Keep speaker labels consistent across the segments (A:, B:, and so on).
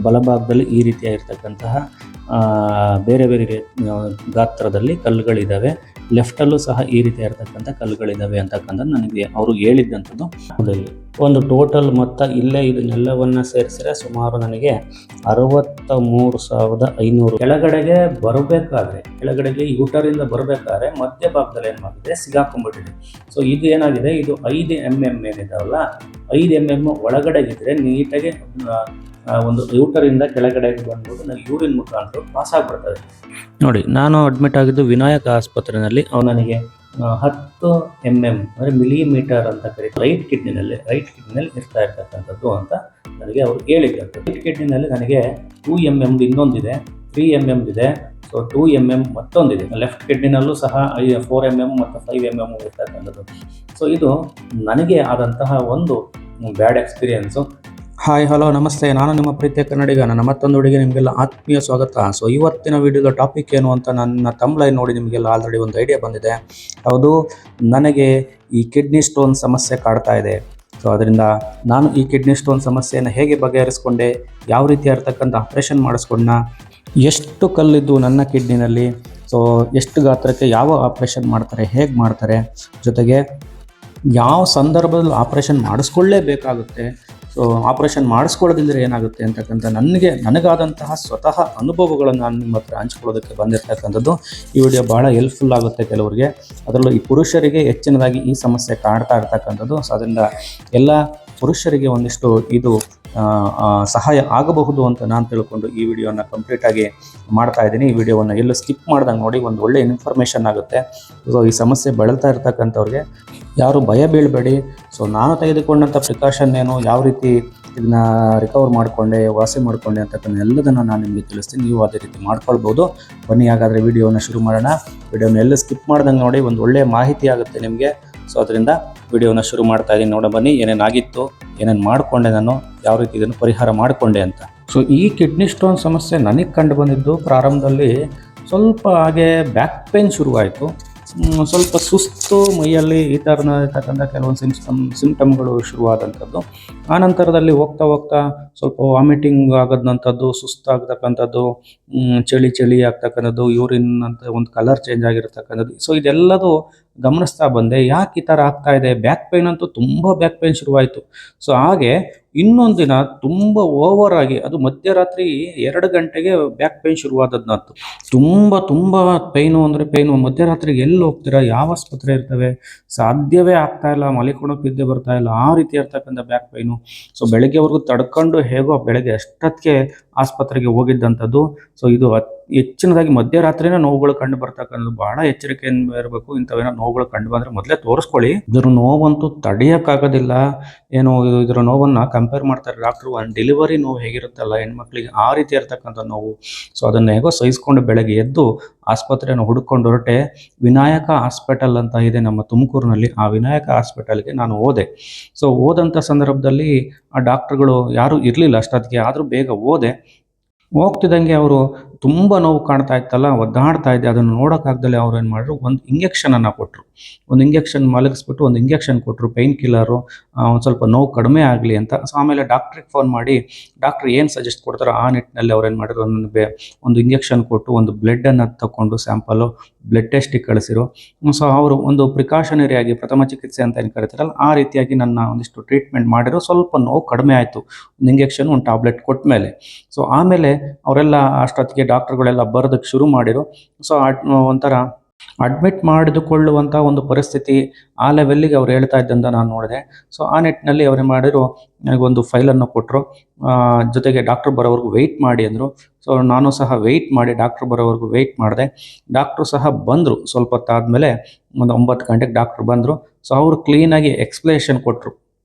A: ಬಲಭಾಗದಲ್ಲಿ ಈ ರೀತಿಯಾಗಿರ್ತಕ್ಕಂತಹ ಬೇರೆ ಬೇರೆ ಗಾತ್ರದಲ್ಲಿ ಕಲ್ಲುಗಳಿದ್ದಾವೆ. ಲೆಫ್ಟಲ್ಲೂ ಸಹ ಈ ರೀತಿಯಾಗಿರ್ತಕ್ಕಂಥ ಕಲ್ಲುಗಳಿದ್ದಾವೆ ಅಂತಕ್ಕಂಥದ್ದು ನನಗೆ ಅವರು ಹೇಳಿದ್ದಂಥದ್ದು. ಒಂದು ಟೋಟಲ್ ಮೊತ್ತ ಇಲ್ಲೇ ಇದನ್ನೆಲ್ಲವನ್ನು ಸೇರಿಸಿದ್ರೆ ಸುಮಾರು ನನಗೆ 63,500. ಕೆಳಗಡೆಗೆ ಬರಬೇಕಾದ್ರೆ, ಕೆಳಗಡೆಗೆ ಯೂಟರಿಂದ ಬರಬೇಕಾದ್ರೆ ಮಧ್ಯಭಾಗದಲ್ಲಿ ಏನು ಮಾಡಿದೆ, ಸಿಗಾಕೊಂಡ್ಬಿಟ್ಟಿದೆ. ಸೊ ಇದು ಏನಾಗಿದೆ, ಇದು 5 mm ಏನಿದಾವಲ್ಲ, 5 mm ಒಳಗಡೆಗಿದ್ರೆ ನೀಟಾಗಿ ಒಂದು ಯೂಟರಿಂದ ಕೆಳಗಡೆಗೆ ಬಂದ್ಬಿಟ್ಟು ನನಗೆ ಯೂರಿನ್ ಮುಖಾಂತರ ಪಾಸ್ ಆಗಿಬಿಡ್ತದೆ. ನೋಡಿ, ನಾನು ಅಡ್ಮಿಟ್ ಆಗಿದ್ದು ವಿನಾಯಕ ಆಸ್ಪತ್ರೆಯಲ್ಲಿ. ಅವ್ರು ನನಗೆ 10 mm ಅಂದರೆ ಮಿಲಿಮೀಟರ್ ಅಂತ ಕರೀತಾರೆ, ರೈಟ್ ಕಿಡ್ನಿನಲ್ಲಿ ಇರ್ತಾ ಇರ್ತಕ್ಕಂಥದ್ದು ಅಂತ ನನಗೆ ಅವ್ರು ಹೇಳಿದ್ದಾರೆ. ರೈಟ್ ಕಿಡ್ನಿನಲ್ಲಿ ನನಗೆ 2 mm ಇನ್ನೊಂದಿದೆ, 3 mm ಇದೆ, ಸೊ 2 mm ಮತ್ತೊಂದಿದೆ. ಲೆಫ್ಟ್ ಕಿಡ್ನಿನಲ್ಲೂ ಸಹ 4 mm ಮತ್ತು 5 mm ಇರ್ತಕ್ಕಂಥದ್ದು. ಸೊ ಇದು ನನಗೆ ಆದಂತಹ ಒಂದು ಬ್ಯಾಡ್ ಎಕ್ಸ್ಪೀರಿಯೆನ್ಸು. ಹಾಯ್, ಹಲೋ, ನಮಸ್ತೆ. ನಾನು ನಿಮ್ಮ ಪ್ರೀತಿಯ ಕನ್ನಡಿಗ. ನನ್ನ ಮತ್ತೊಂದು ಹುಡುಗಿ ನಿಮಗೆಲ್ಲ ಆತ್ಮೀಯ ಸ್ವಾಗತ. ಸೊ ಇವತ್ತಿನ ವಿಡಿಯೋದ ಟಾಪಿಕ್ ಏನು ಅಂತ ನನ್ನ ತಮ್ಲೈನ್ ನೋಡಿ ನಿಮಗೆಲ್ಲ ಆಲ್ರೆಡಿ ಒಂದು ಐಡಿಯಾ ಬಂದಿದೆ. ಹೌದು, ನನಗೆ ಈ ಕಿಡ್ನಿ ಸ್ಟೋನ್ ಸಮಸ್ಯೆ ಕಾಡ್ತಾ ಇದೆ. ಸೊ ಅದರಿಂದ ನಾನು ಈ ಕಿಡ್ನಿ ಸ್ಟೋನ್ ಸಮಸ್ಯೆಯನ್ನು ಹೇಗೆ ಬಗೆಹರಿಸ್ಕೊಂಡೆ, ಯಾವ ರೀತಿಯಾಗಿರ್ತಕ್ಕಂಥ ಆಪ್ರೇಷನ್ ಮಾಡಿಸ್ಕೊಂಡ, ಎಷ್ಟು ಕಲ್ಲಿದ್ದು ನನ್ನ ಕಿಡ್ನಿನಲ್ಲಿ, ಸೊ ಎಷ್ಟು ಗಾತ್ರಕ್ಕೆ ಯಾವ ಆಪ್ರೇಷನ್ ಮಾಡ್ತಾರೆ, ಹೇಗೆ ಮಾಡ್ತಾರೆ, ಜೊತೆಗೆ ಯಾವ ಸಂದರ್ಭದಲ್ಲಿ ಆಪ್ರೇಷನ್ ಮಾಡಿಸ್ಕೊಳ್ಳೇಬೇಕಾಗುತ್ತೆ, ಸೊ ಆಪ್ರೇಷನ್ ಮಾಡಿಸ್ಕೊಳ್ಳೋದಿದ್ರೆ ಏನಾಗುತ್ತೆ ಅಂತಕ್ಕಂಥ ನನಗಾದಂತಹ ಸ್ವತಃ ಅನುಭವಗಳನ್ನು ನಾನು ನಿಮ್ಮ ಹತ್ರ ಹಂಚ್ಕೊಳ್ಳೋದಕ್ಕೆ ಬಂದಿರತಕ್ಕಂಥದ್ದು. ಈ ವಿಡಿಯೋ ಭಾಳ ಹೆಲ್ಪ್ಫುಲ್ ಆಗುತ್ತೆ ಕೆಲವರಿಗೆ, ಅದರಲ್ಲೂ ಈ ಪುರುಷರಿಗೆ ಹೆಚ್ಚಿನದಾಗಿ ಈ ಸಮಸ್ಯೆ ಕಾಡ್ತಾ ಇರ್ತಕ್ಕಂಥದ್ದು. ಸೊ ಅದರಿಂದ ಎಲ್ಲ ಪುರುಷರಿಗೆ ಒಂದಿಷ್ಟು ಇದು ಸಹಾಯ ಆಗಬಹುದು ಅಂತ ನಾನು ತಿಳ್ಕೊಂಡು ಈ ವಿಡಿಯೋನ ಕಂಪ್ಲೀಟಾಗಿ ಮಾಡ್ತಾ ಇದ್ದೀನಿ. ಈ ವಿಡಿಯೋವನ್ನು ಎಲ್ಲೂ ಸ್ಕಿಪ್ ಮಾಡ್ದಂಗೆ ನೋಡಿ, ಒಂದು ಒಳ್ಳೆ ಇನ್ಫಾರ್ಮೇಷನ್ ಆಗುತ್ತೆ. ಸೊ ಈ ಸಮಸ್ಯೆ ಬಳಲ್ತಾ ಇರ್ತಕ್ಕಂಥವ್ರಿಗೆ ಯಾರು ಭಯ ಬೀಳಬೇಡಿ. ಸೊ ನಾನು ತೆಗೆದುಕೊಂಡಂಥ ಪ್ರಿಕಾಷನ್ ಏನು, ಯಾವ ರೀತಿ ಇದನ್ನ ರಿಕವರ್ ಮಾಡಿಕೊಂಡೆ, ವಾಸಿ ಮಾಡಿಕೊಂಡೆ ಅಂತಕ್ಕಂಥ ಎಲ್ಲದನ್ನು ನಾನು ನಿಮಗೆ ತಿಳಿಸ್ತೀನಿ. ನೀವು ಅದೇ ರೀತಿ ಮಾಡ್ಕೊಳ್ಬೋದು. ಬನ್ನಿ ಹಾಗಾದರೆ ವಿಡಿಯೋನ ಶುರು ಮಾಡೋಣ. ವಿಡಿಯೋನ ಎಲ್ಲ ಸ್ಕಿಪ್ ಮಾಡ್ದಂಗೆ ನೋಡಿ, ಒಂದು ಒಳ್ಳೆಯ ಮಾಹಿತಿ ಆಗುತ್ತೆ ನಿಮಗೆ. ಸೊ ಅದರಿಂದ ವಿಡಿಯೋನ ಶುರು ಮಾಡ್ತಾ ಇದ್ದೀನಿ. ನೋಡ ಬನ್ನಿ, ಏನೇನಾಗಿತ್ತು, ಏನೇನು ಮಾಡಿಕೊಂಡೆ, ನಾನು ಯಾವ ರೀತಿ ಇದನ್ನು ಪರಿಹಾರ ಮಾಡಿಕೊಂಡೆ ಅಂತ. ಸೊ ಈ ಕಿಡ್ನಿ ಸ್ಟೋನ್ ಸಮಸ್ಯೆ ನನಗೆ ಕಂಡು ಬಂದಿದ್ದು ಪ್ರಾರಂಭದಲ್ಲಿ ಸ್ವಲ್ಪ ಹಾಗೆ ಬ್ಯಾಕ್ ಪೇನ್ ಶುರುವಾಯಿತು. ಸ್ವಲ್ಪ ಸುಸ್ತು, ಮೈಯಲ್ಲಿ ಈ ಥರನಾಗಿರ್ತಕ್ಕಂಥ ಕೆಲವೊಂದು ಸಿಂಪ್ಟಮ್ಗಳು ಶುರುವಾದಂಥದ್ದು. ಆ ನಂತರದಲ್ಲಿ ಹೋಗ್ತಾ ಸ್ವಲ್ಪ ವಾಮಿಟಿಂಗ್ ಆಗೋದಂಥದ್ದು, ಸುಸ್ತಾಗ್ತಕ್ಕಂಥದ್ದು, ಚಳಿ ಆಗ್ತಕ್ಕಂಥದ್ದು, ಯೂರಿನ್ ಅಂತ ಒಂದು ಕಲರ್ ಚೇಂಜ್ ಆಗಿರ್ತಕ್ಕಂಥದ್ದು. ಸೊ ಇದೆಲ್ಲದು ಗಮನಿಸ್ತಾ ಬಂದೆ, ಯಾಕೆ ಈ ಥರ ಆಗ್ತಾ ಇದೆ. ಬ್ಯಾಕ್ ಪೇನ್ ಅಂತೂ ತುಂಬ ಬ್ಯಾಕ್ ಪೇನ್ ಶುರುವಾಯಿತು. ಸೊ ಹಾಗೆ ಇನ್ನೊಂದು ದಿನ ತುಂಬ ಓವರ್ ಆಗಿ, ಅದು ಮಧ್ಯರಾತ್ರಿ 2 ಗಂಟೆಗೆ ಬ್ಯಾಕ್ ಪೇನ್ ಶುರುವಾದದ್ನಂತು. ತುಂಬ ಪೇಯ್ನು ಅಂದರೆ ಪೇಯ್ನು. ಮಧ್ಯರಾತ್ರಿಗೆ ಎಲ್ಲಿ ಹೋಗ್ತೀರಾ, ಯಾವ ಆಸ್ಪತ್ರೆ ಇರ್ತವೆ, ಸಾಧ್ಯವೇ ಆಗ್ತಾ ಇಲ್ಲ, ಮಲಿಕೊಳ್ಳೋಕೆ ನಿದ್ದೆ ಬರ್ತಾ ಇಲ್ಲ, ಆ ರೀತಿ ಇರ್ತಕ್ಕಂಥ ಬ್ಯಾಕ್ ಪೇಯ್ನು. ಸೊ ಬೆಳಗ್ಗೆವರೆಗೂ ತಡ್ಕೊಂಡು ಹೇಗೋ ಬೆಳಗ್ಗೆ ಅಷ್ಟೊತ್ತಿಗೆ ಆಸ್ಪತ್ರೆಗೆ ಹೋಗಿದ್ದಂಥದ್ದು. ಸೊ ಇದು ಹೆಚ್ಚಿನದಾಗಿ ಮಧ್ಯರಾತ್ರಿನ ನೋವುಗಳು ಕಂಡು ಬರ್ತಕ್ಕಂಥದ್ದು. ಭಾಳ ಎಚ್ಚರಿಕೆಯಿಂದ ಇರಬೇಕು. ಇಂಥವೇನೋ ನೋವುಗಳು ಕಂಡು ಬಂದರೆ ಮೊದಲೇ ತೋರಿಸ್ಕೊಳ್ಳಿ. ಇದರ ನೋವಂತೂ ತಡೆಯೋಕ್ಕಾಗೋದಿಲ್ಲ. ಏನು ಇದರ ನೋವನ್ನು ಕಂಪೇರ್ ಮಾಡ್ತಾರೆ ಡಾಕ್ಟ್ರು, ಒಂದು ಡೆಲಿವರಿ ನೋವು ಹೇಗಿರುತ್ತಲ್ಲ ಹೆಣ್ಮಕ್ಳಿಗೆ, ಆ ರೀತಿ ಇರ್ತಕ್ಕಂಥ ನೋವು. ಸೊ ಅದನ್ನು ಹೇಗೋ ಸಹಿಸ್ಕೊಂಡು ಬೆಳಗ್ಗೆ ಎದ್ದು ಆಸ್ಪತ್ರೆಯನ್ನು ಹುಡುಕೊಂಡು ಹೊರಟೆ. ವಿನಾಯಕ ಹಾಸ್ಪಿಟಲ್ ಅಂತ ಇದೆ ನಮ್ಮ ತುಮಕೂರಿನಲ್ಲಿ. ಆ ವಿನಾಯಕ ಹಾಸ್ಪಿಟಲ್ಗೆ ನಾನು ಹೋದೆ. ಸೊ ಹೋದಂಥ ಸಂದರ್ಭದಲ್ಲಿ ಆ ಡಾಕ್ಟ್ರುಗಳು ಯಾರೂ ಇರಲಿಲ್ಲ ಅಷ್ಟೊತ್ತಿಗೆ, ಆದರೂ ಬೇಗ ಹೋದೆ. ಹೋಗ್ತಿದ್ದಂಗೆ ಅವರು ತುಂಬ ನೋವು ಕಾಣ್ತಾ ಇತ್ತಲ್ಲ, ಒದ್ದಾಡ್ತಾ ಇದ್ದೆ. ಅದನ್ನು ನೋಡೋಕ್ಕಾಗ್ದಲೆ ಅವ್ರು ಏನು ಮಾಡಿದ್ರು, ಒಂದು ಇಂಜೆಕ್ಷನನ್ನು ಕೊಟ್ಟರು. ಒಂದು ಇಂಜೆಕ್ಷನ್ ಮಲಗಿಸ್ಬಿಟ್ಟು ಒಂದು ಇಂಜೆಕ್ಷನ್ ಕೊಟ್ಟರು, ಪೇಯ್ನ್ ಕಿಲ್ಲರು, ಒಂದು ಸ್ವಲ್ಪ ನೋವು ಕಡಿಮೆ ಆಗಲಿ ಅಂತ. ಸೊ ಆಮೇಲೆ ಡಾಕ್ಟ್ರಿಗೆ ಫೋನ್ ಮಾಡಿ ಡಾಕ್ಟ್ರು ಏನು ಸಜೆಸ್ಟ್ ಕೊಡ್ತಾರೋ ಆ ನಿಟ್ಟಿನಲ್ಲಿ ಅವ್ರು ಏನು ಮಾಡಿದ್ರು, ನನಗೆ ಒಂದು ಇಂಜೆಕ್ಷನ್ ಕೊಟ್ಟು ಒಂದು ಬ್ಲಡ್ಡನ್ನು ತಗೊಂಡು ಸ್ಯಾಂಪಲು ಬ್ಲಡ್ ಟೆಸ್ಟಿಗೆ ಕಳಿಸಿರು. ಸೊ ಅವರು ಒಂದು ಪ್ರಿಕಾಷನರಿಯಾಗಿ, ಪ್ರಥಮ ಚಿಕಿತ್ಸೆ ಅಂತ ಏನು ಕರೀತಾರಲ್ಲ, ಆ ರೀತಿಯಾಗಿ ನನ್ನ ಒಂದಿಷ್ಟು ಟ್ರೀಟ್ಮೆಂಟ್ ಮಾಡಿದ್ರು. ಸ್ವಲ್ಪ ನೋವು ಕಡಿಮೆ ಆಯಿತು, ಒಂದು ಇಂಜೆಕ್ಷನ್, ಒಂದು ಟ್ಯಾಬ್ಲೆಟ್ ಕೊಟ್ಟ ಮೇಲೆ. ಸೊ ಆಮೇಲೆ ಅವರೆಲ್ಲ ಅಷ್ಟೊತ್ತಿಗೆ ಡಾಕ್ಟ್ರುಗಳೆಲ್ಲ ಬರೋದಕ್ಕೆ ಶುರು ಮಾಡಿದರು. ಸೊ ಒಂಥರ ಅಡ್ಮಿಟ್ ಮಾಡಿದುಕೊಳ್ಳುವಂಥ ಒಂದು ಪರಿಸ್ಥಿತಿ ಆ ಲೆವೆಲ್ಲಿಗೆ ಅವ್ರು ಹೇಳ್ತಾ ಇದ್ದಂತ ನಾನು ನೋಡಿದೆ. ಸೊ ಆ ನಿಟ್ಟಿನಲ್ಲಿ ಅವ್ರು ಮಾಡಿದ್ರು, ನನಗೊಂದು ಫೈಲನ್ನು ಕೊಟ್ಟರು. ಜೊತೆಗೆ ಡಾಕ್ಟ್ರು ಬರೋವರೆಗೂ ವೆಯ್ಟ್ ಮಾಡಿ ಅಂದರು. ಸೊ ನಾನು ಸಹ ವೆಯ್ಟ್ ಮಾಡಿ ಡಾಕ್ಟ್ರು ಬರೋವರೆಗೂ ವೆಯ್ಟ್ ಮಾಡಿದೆ. ಡಾಕ್ಟ್ರು ಸಹ ಬಂದರು. ಸ್ವಲ್ಪ ಹೊತ್ತಾದಮೇಲೆ ಒಂದು 9 ಗಂಟೆಗೆ ಡಾಕ್ಟ್ರು ಬಂದರು. ಸೊ ಅವರು ಕ್ಲೀನಾಗಿ ಎಕ್ಸ್ಪ್ಲೇಷನ್ ಕೊಟ್ಟರು.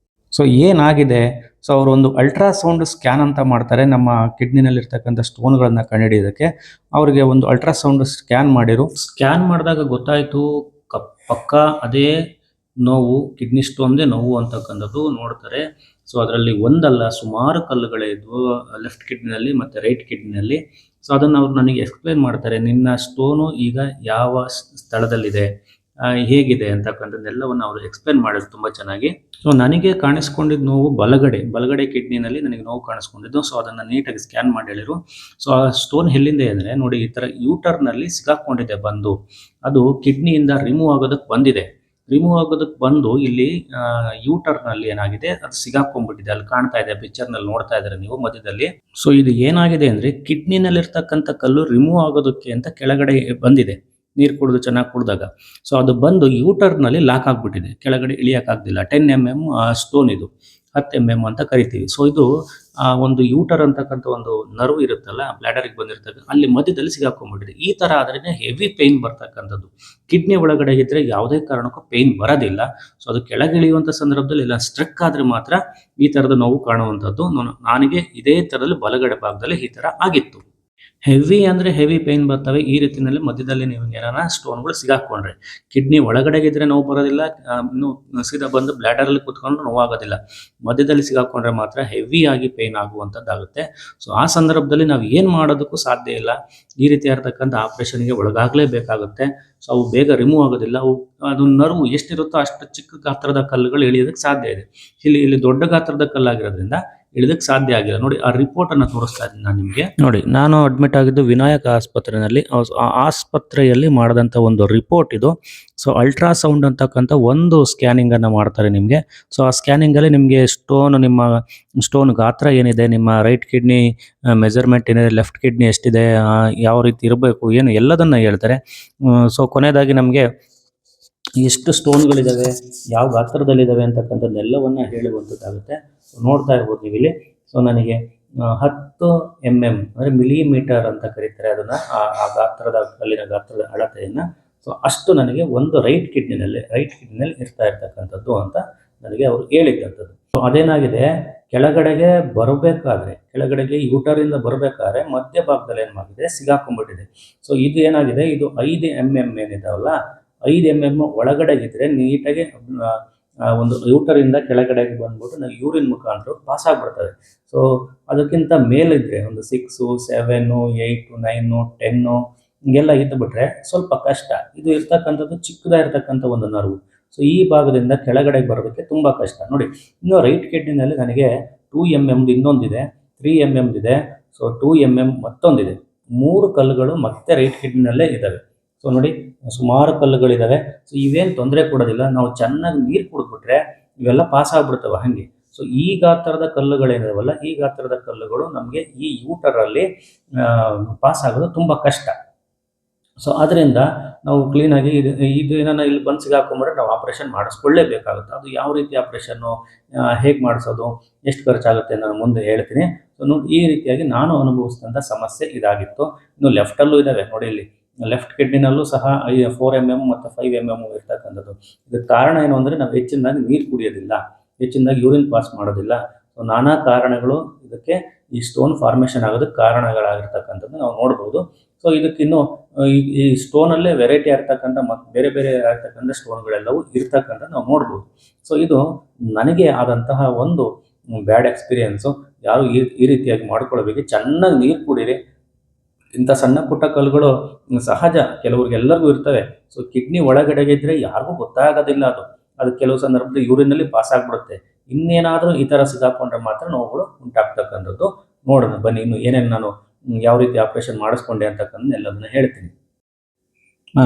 A: ಸೊ ಏನಾಗಿದೆ, ಸೊ ಅವರು ಒಂದು ಅಲ್ಟ್ರಾಸೌಂಡ್ ಸ್ಕ್ಯಾನ್ ಅಂತ ಮಾಡ್ತಾರೆ ನಮ್ಮ ಕಿಡ್ನಿನಲ್ಲಿರ್ತಕ್ಕಂಥ ಸ್ಟೋನ್ಗಳನ್ನು ಕಂಡುಹಿಡಿಯೋದಕ್ಕೆ. ಅವರಿಗೆ ಒಂದು ಅಲ್ಟ್ರಾಸೌಂಡ್ ಸ್ಕ್ಯಾನ್ ಮಾಡಿರು. ಸ್ಕ್ಯಾನ್ ಮಾಡಿದಾಗ ಗೊತ್ತಾಯಿತು, ಪಕ್ಕ ಅದೇ ನೋವು, ಕಿಡ್ನಿ ಸ್ಟೋನ್ದೇ ನೋವು ಅಂತಕ್ಕಂಥದ್ದು ನೋಡ್ತಾರೆ. ಸೊ ಅದರಲ್ಲಿ ಒಂದಲ್ಲ ಸುಮಾರು ಕಲ್ಲುಗಳೇ ಇದ್ವು, ಲೆಫ್ಟ್ ಕಿಡ್ನಿನಲ್ಲಿ ಮತ್ತು ರೈಟ್ ಕಿಡ್ನಿನಲ್ಲಿ. ಸೊ ಅದನ್ನು ಅವ್ರು ನನಗೆ ಎಕ್ಸ್ಪ್ಲೇನ್ ಮಾಡ್ತಾರೆ, ನಿನ್ನ ಸ್ಟೋನು ಈಗ ಯಾವ ಸ್ಥಳದಲ್ಲಿದೆ, ಹೇಗಿದೆ ಅಂತಕ್ಕಂಥದ್ದೆಲ್ಲವನ್ನು ಅವರು ಎಕ್ಸ್ಪ್ಲೇನ್ ಮಾಡಿದ್ರು ತುಂಬ ಚೆನ್ನಾಗಿ. ಸೊ ನನಗೆ ಕಾಣಿಸ್ಕೊಂಡಿದ್ದ ನೋವು ಬಲಗಡೆ ಕಿಡ್ನಿನಲ್ಲಿ ನನಗೆ ನೋವು ಕಾಣಿಸ್ಕೊಂಡಿದ್ದು. ಸೊ ಅದನ್ನು ನೀಟಾಗಿ ಸ್ಕ್ಯಾನ್ ಮಾಡಿ ಹೇಳಿರು. ಸೊ ಆ ಸ್ಟೋನ್ ಎಲ್ಲಿಂದ ಅಂದರೆ ನೋಡಿ, ಈ ಥರ ಯೂಟರ್ನಲ್ಲಿ ಸಿಗಾಕೊಂಡಿದೆ ಬಂದು, ಅದು ಕಿಡ್ನಿಯಿಂದ ರಿಮೂವ್ ಆಗೋದಕ್ಕೆ ಬಂದಿದೆ. ರಿಮೂವ್ ಆಗೋದಕ್ಕೆ ಬಂದು ಇಲ್ಲಿ ಯೂಟರ್ನಲ್ಲಿ ಏನಾಗಿದೆ, ಅದು ಸಿಗಾಕೊಂಡ್ಬಿಟ್ಟಿದೆ. ಅಲ್ಲಿ ಕಾಣ್ತಾ ಇದೆ, ಪಿಕ್ಚರ್ನಲ್ಲಿ ನೋಡ್ತಾ ಇದ್ದಾರೆ ನೀವು ಮಧ್ಯದಲ್ಲಿ. ಸೊ ಇದು ಏನಾಗಿದೆ ಅಂದರೆ ಕಿಡ್ನಿನಲ್ಲಿರ್ತಕ್ಕಂಥ ಕಲ್ಲು ರಿಮೂವ್ ಆಗೋದಕ್ಕೆ ಅಂತ ಕೆಳಗಡೆ ಬಂದಿದೆ, ನೀರು ಕುಡಿದು ಚೆನ್ನಾಗಿ ಕುಡಿದಾಗ. ಸೊ ಅದು ಬಂದು ಯೂಟರ್ನಲ್ಲಿ ಲಾಕ್ ಆಗಿಬಿಟ್ಟಿದೆ, ಕೆಳಗಡೆ ಇಳಿಯೋಕ್ಕಾಗ್ದಿಲ್ಲ. 10 mm ಸ್ಟೋನ್ ಇದು, 10 mm ಅಂತ ಕರಿತೀವಿ. ಸೊ ಇದು ಒಂದು ಯೂಟರ್ ಅಂತಕ್ಕಂಥ ಒಂದು ನರ್ವ್ ಇರುತ್ತಲ್ಲ, ಬ್ಲಾಡರಿಗೆ ಬಂದಿರ್ತಕ್ಕ, ಅಲ್ಲಿ ಮಧ್ಯದಲ್ಲಿ ಸಿಗಾಕೊಂಡ್ಬಿಟ್ಟಿದೆ. ಈ ಥರ ಆದ್ರೇ ಹೆವಿ ಪೇಯ್ನ್ ಬರ್ತಕ್ಕಂಥದ್ದು. ಕಿಡ್ನಿ ಒಳಗಡೆ ಇದ್ದರೆ ಯಾವುದೇ ಕಾರಣಕ್ಕೂ ಪೇಯ್ನ್ ಬರೋದಿಲ್ಲ. ಸೊ ಅದು ಕೆಳಗೆ ಇಳಿಯುವಂಥ ಸಂದರ್ಭದಲ್ಲಿ ಇಲ್ಲ ಸ್ಟ್ರಕ್ ಆದರೆ ಮಾತ್ರ ಈ ಥರದ ನೋವು ಕಾಣುವಂಥದ್ದು. ನನಗೆ ಇದೇ ಥರದಲ್ಲಿ ಬಲಗಡೆ ಭಾಗದಲ್ಲಿ ಈ ಥರ ಆಗಿತ್ತು. ಹೆವಿ ಅಂದರೆ ಹೆವಿ ಪೇಯ್ನ್ ಬರ್ತವೆ. ಈ ರೀತಿಯಲ್ಲಿ ಮಧ್ಯದಲ್ಲಿ ನೀವು ಏನಾರ ಸ್ಟೋನ್ಗಳು ಸಿಗಾಕೊಂಡ್ರೆ, ಕಿಡ್ನಿ ಒಳಗಡೆಗಿದ್ರೆ ನೋವು ಬರೋದಿಲ್ಲ, ಇನ್ನು ಸೀದಾ ಬಂದು ಬ್ಲ್ಯಾಡರಲ್ಲಿ ಕೂತ್ಕೊಂಡು ನೋವಾಗೋದಿಲ್ಲ. ಮಧ್ಯದಲ್ಲಿ ಸಿಗಾಕೊಂಡ್ರೆ ಮಾತ್ರ ಹೆವಿ ಆಗಿ ಪೇಯ್ನ್ ಆಗುವಂಥದ್ದಾಗುತ್ತೆ. ಸೊ ಆ ಸಂದರ್ಭದಲ್ಲಿ ನಾವು ಏನು ಮಾಡೋದಕ್ಕೂ ಸಾಧ್ಯ ಇಲ್ಲ. ಈ ರೀತಿ ಇರತಕ್ಕಂಥ ಆಪ್ರೇಷನ್ಗೆ ಒಳಗಾಗಲೇಬೇಕಾಗುತ್ತೆ. ಸೊ ಅವು ಬೇಗ ರಿಮೂವ್ ಆಗೋದಿಲ್ಲ. ಅದು ನರ್ವು ಎಷ್ಟಿರುತ್ತೋ ಅಷ್ಟು ಚಿಕ್ಕ ಗಾತ್ರದ ಕಲ್ಲುಗಳು ಇಳಿಯೋದಕ್ಕೆ ಸಾಧ್ಯ ಇದೆ. ಇಲ್ಲಿ ದೊಡ್ಡ ಗಾತ್ರದ ಕಲ್ಲಾಗಿರೋದ್ರಿಂದ ಇಳಿದಕ್ಕೆ ಸಾಧ್ಯ ಆಗಿಲ್ಲ. ನೋಡಿ, ಆ ರಿಪೋರ್ಟ್ ಅನ್ನು ತೋರಿಸ್ತಾ ಇದ್ದೀನಿ ನಾನು ನಿಮಗೆ. ನೋಡಿ, ನಾನು ಅಡ್ಮಿಟ್ ಆಗಿದ್ದು ವಿನಾಯಕ ಆಸ್ಪತ್ರೆಯಲ್ಲಿ. ಆ ಆಸ್ಪತ್ರೆಯಲ್ಲಿ ಮಾಡಿದಂಥ ಒಂದು ರಿಪೋರ್ಟ್ ಇದು. ಸೊ ಅಲ್ಟ್ರಾಸೌಂಡ್ ಅಂತಕ್ಕಂಥ ಒಂದು ಸ್ಕ್ಯಾನಿಂಗ್ ಅನ್ನು ಮಾಡ್ತಾರೆ ನಿಮಗೆ. ಸೊ ಆ ಸ್ಕ್ಯಾನಿಂಗಲ್ಲಿ ನಿಮಗೆ ನಿಮ್ಮ ಸ್ಟೋನ್ ಗಾತ್ರ ಏನಿದೆ, ನಿಮ್ಮ ರೈಟ್ ಕಿಡ್ನಿ ಮೆಜರ್ಮೆಂಟ್ ಏನಿದೆ, ಲೆಫ್ಟ್ ಕಿಡ್ನಿ ಎಷ್ಟಿದೆ, ಯಾವ ರೀತಿ ಇರಬೇಕು, ಏನು ಎಲ್ಲದನ್ನ ಹೇಳ್ತಾರೆ. ಸೊ ಕೊನೆಯದಾಗಿ ನಮಗೆ ಎಷ್ಟು ಸ್ಟೋನ್ಗಳಿದ್ದಾವೆ, ಯಾವ ಗಾತ್ರದಲ್ಲಿದ್ದಾವೆ ಅಂತಕ್ಕಂಥದ್ದೆಲ್ಲವನ್ನು ಹೇಳುವಂಥದ್ದಾಗುತ್ತೆ. ನೋಡ್ತಾ ಇರ್ಬೋದು ನೀವು ಇಲ್ಲಿ. ಸೊ ನನಗೆ 10 mm ಅಂದರೆ ಮಿಲಿಮೀಟರ್ ಅಂತ ಕರೀತಾರೆ ಅದನ್ನು, ಆ ಗಾತ್ರದ ಕಲ್ಲಿನ ಗಾತ್ರದ ಅಳತೆಯನ್ನು. ಸೊ ಅಷ್ಟು ನನಗೆ ಒಂದು ರೈಟ್ ಕಿಡ್ನಿನಲ್ಲಿ ಇರ್ತಾ ಇರ್ತಕ್ಕಂಥದ್ದು ಅಂತ ನನಗೆ ಅವರು ಹೇಳಿದ್ದಂಥದ್ದು. ಸೊ ಅದೇನಾಗಿದೆ, ಕೆಳಗಡೆಗೆ ಯೂಟರಿಂದ ಬರಬೇಕಾದ್ರೆ ಮಧ್ಯಭಾಗದಲ್ಲಿ ಏನು ಮಾಡಿದೆ, ಸಿಗಾಕೊಂಡ್ಬಿಟ್ಟಿದೆ. ಸೊ ಇದು ಏನಾಗಿದೆ, ಇದು 5 mm ಏನಿದಾವಲ್ಲ, 5 mm ಒಳಗಡೆಗಿದ್ರೆ ನೀಟಾಗಿ ಒಂದು ಯೂಟರಿಂದ ಕೆಳಗಡೆಗೆ ಬಂದ್ಬಿಟ್ಟು ನಾವು ಯೂರಿನ್ ಮುಖಾಂತರ ಪಾಸ್ ಆಗಿಬಿಡ್ತದೆ. ಸೊ ಅದಕ್ಕಿಂತ ಮೇಲಿದ್ರೆ ಒಂದು 6, 7, 8, 9, 10 ಹಿಂಗೆಲ್ಲ ಇದ್ದುಬಿಟ್ರೆ ಸ್ವಲ್ಪ ಕಷ್ಟ. ಇದು ಇರ್ತಕ್ಕಂಥದ್ದು ಚಿಕ್ಕದಾಗಿರ್ತಕ್ಕಂಥ ಒಂದು ನರ್ವು. ಸೊ ಈ ಭಾಗದಿಂದ ಕೆಳಗಡೆಗೆ ಬರೋದಕ್ಕೆ ತುಂಬ ಕಷ್ಟ. ನೋಡಿ, ಇನ್ನು ರೈಟ್ ಕಿಡ್ನಿನಲ್ಲಿ ನನಗೆ 2 mm ಇನ್ನೊಂದಿದೆ, 3 mm ಇದೆ, ಸೊ 2 mm ಮತ್ತೊಂದಿದೆ. 3 ಕಲ್ಲುಗಳು ಮತ್ತೆ ರೈಟ್ ಕಿಡ್ನಿನಲ್ಲೇ ಇದ್ದಾವೆ. ಸೊ ನೋಡಿ, ಸುಮಾರು ಕಲ್ಲುಗಳಿದ್ದಾವೆ. ಸೊ ಇವೇನು ತೊಂದರೆ ಕೊಡೋದಿಲ್ಲ. ನಾವು ಚೆನ್ನಾಗಿ ನೀರು ಕುಡಿದ್ಬಿಟ್ರೆ ಇವೆಲ್ಲ ಪಾಸ್ ಆಗ್ಬಿಡ್ತವೆ ಹಾಗೆ. ಸೊ ಈ ಗಾತ್ರದ ಕಲ್ಲುಗಳೇನಿದಾವಲ್ಲ, ಈ ಗಾತ್ರದ ಕಲ್ಲುಗಳು ನಮಗೆ ಈ ಯೂಟರಲ್ಲಿ ಪಾಸ್ ಆಗೋದು ತುಂಬ ಕಷ್ಟ. ಸೊ ಅದರಿಂದ ನಾವು ಕ್ಲೀನಾಗಿ ಇದು ಏನನ್ನ ಇಲ್ಲಿ ಬಂದು ಸಿಗಾಕೊಂಡ್ಬಿಟ್ರೆ ನಾವು ಆಪ್ರೇಷನ್ ಮಾಡಿಸ್ಕೊಳ್ಳೇಬೇಕಾಗುತ್ತೆ. ಅದು ಯಾವ ರೀತಿ ಆಪ್ರೇಷನ್ನು, ಹೇಗೆ ಮಾಡಿಸೋದು, ಎಷ್ಟು ಖರ್ಚಾಗುತ್ತೆ ನಾನು ಮುಂದೆ ಹೇಳ್ತೀನಿ. ಸೊ ನೋಡಿ, ಈ ರೀತಿಯಾಗಿ ನಾನು ಅನುಭವಿಸಿದಂಥ ಸಮಸ್ಯೆ ಇದಾಗಿತ್ತು. ಇನ್ನು ಲೆಫ್ಟಲ್ಲೂ ಇದ್ದಾವೆ ನೋಡಿ, ಇಲ್ಲಿ ಲೆಫ್ಟ್ ಕಿಡ್ನಿನಲ್ಲೂ ಸಹ 4 mm ಮತ್ತು 5 mm ಇರ್ತಕ್ಕಂಥದ್ದು. ಇದಕ್ಕೆ ಕಾರಣ ಏನು ಅಂದರೆ, ನಾವು ಹೆಚ್ಚಿನದಾಗಿ ನೀರು ಕುಡಿಯೋದಿಲ್ಲ, ಹೆಚ್ಚಿನದಾಗಿ ಯೂರಿನ್ ಪಾಸ್ ಮಾಡೋದಿಲ್ಲ. ಸೊ ನಾನಾ ಕಾರಣಗಳು ಇದಕ್ಕೆ ಈ ಸ್ಟೋನ್ ಫಾರ್ಮೇಷನ್ ಆಗೋದಕ್ಕೆ ಕಾರಣಗಳಾಗಿರ್ತಕ್ಕಂಥದ್ದು ನಾವು ನೋಡ್ಬೋದು. ಸೊ ಇದಕ್ಕಿನ್ನು ಈ ಸ್ಟೋನಲ್ಲೇ ವೆರೈಟಿ ಆಗಿರ್ತಕ್ಕಂಥ ಮತ್ತು ಬೇರೆ ಆಗಿರ್ತಕ್ಕಂಥ ಸ್ಟೋನ್ಗಳೆಲ್ಲವೂ ಇರ್ತಕ್ಕಂಥ ನಾವು ನೋಡ್ಬೋದು. ಸೊ ಇದು ನನಗೆ ಆದಂತಹ ಒಂದು ಬ್ಯಾಡ್ ಎಕ್ಸ್ಪೀರಿಯೆನ್ಸು. ಯಾರು ಈ ರೀತಿಯಾಗಿ ಮಾಡ್ಕೊಳ್ಬೇಕು, ಚೆನ್ನಾಗಿ ನೀರು ಕುಡೀರಿ. ಇಂಥ ಸಣ್ಣ ಪುಟ್ಟ ಕಲ್ಲುಗಳು ಸಹಜ, ಕೆಲವ್ರಿಗೆಲ್ಲರಿಗೂ ಇರ್ತವೆ. ಸೊ ಕಿಡ್ನಿ ಒಳಗಡೆಗೆ ಇದ್ದರೆ ಯಾರಿಗೂ ಗೊತ್ತಾಗೋದಿಲ್ಲ. ಅದು ಕೆಲವು ಸಂದರ್ಭದಲ್ಲಿ ಯೂರಿನಲ್ಲಿ ಪಾಸ್ ಆಗಿಬಿಡುತ್ತೆ. ಇನ್ನೇನಾದರೂ ಈ ಥರ ಸಿಗಾಕೊಂಡ್ರೆ ಮಾತ್ರ ನೋವುಗಳು ಉಂಟಾಗ್ತಕ್ಕಂಥದ್ದು. ನೋಡೋಣ ಬನ್ನಿ, ಇನ್ನು ಏನೇನು ನಾನು ಯಾವ ರೀತಿ ಆಪ್ರೇಷನ್ ಮಾಡಿಸ್ಕೊಂಡೆ ಅಂತಕ್ಕಂಥ ಎಲ್ಲದನ್ನ ಹೇಳ್ತೀನಿ.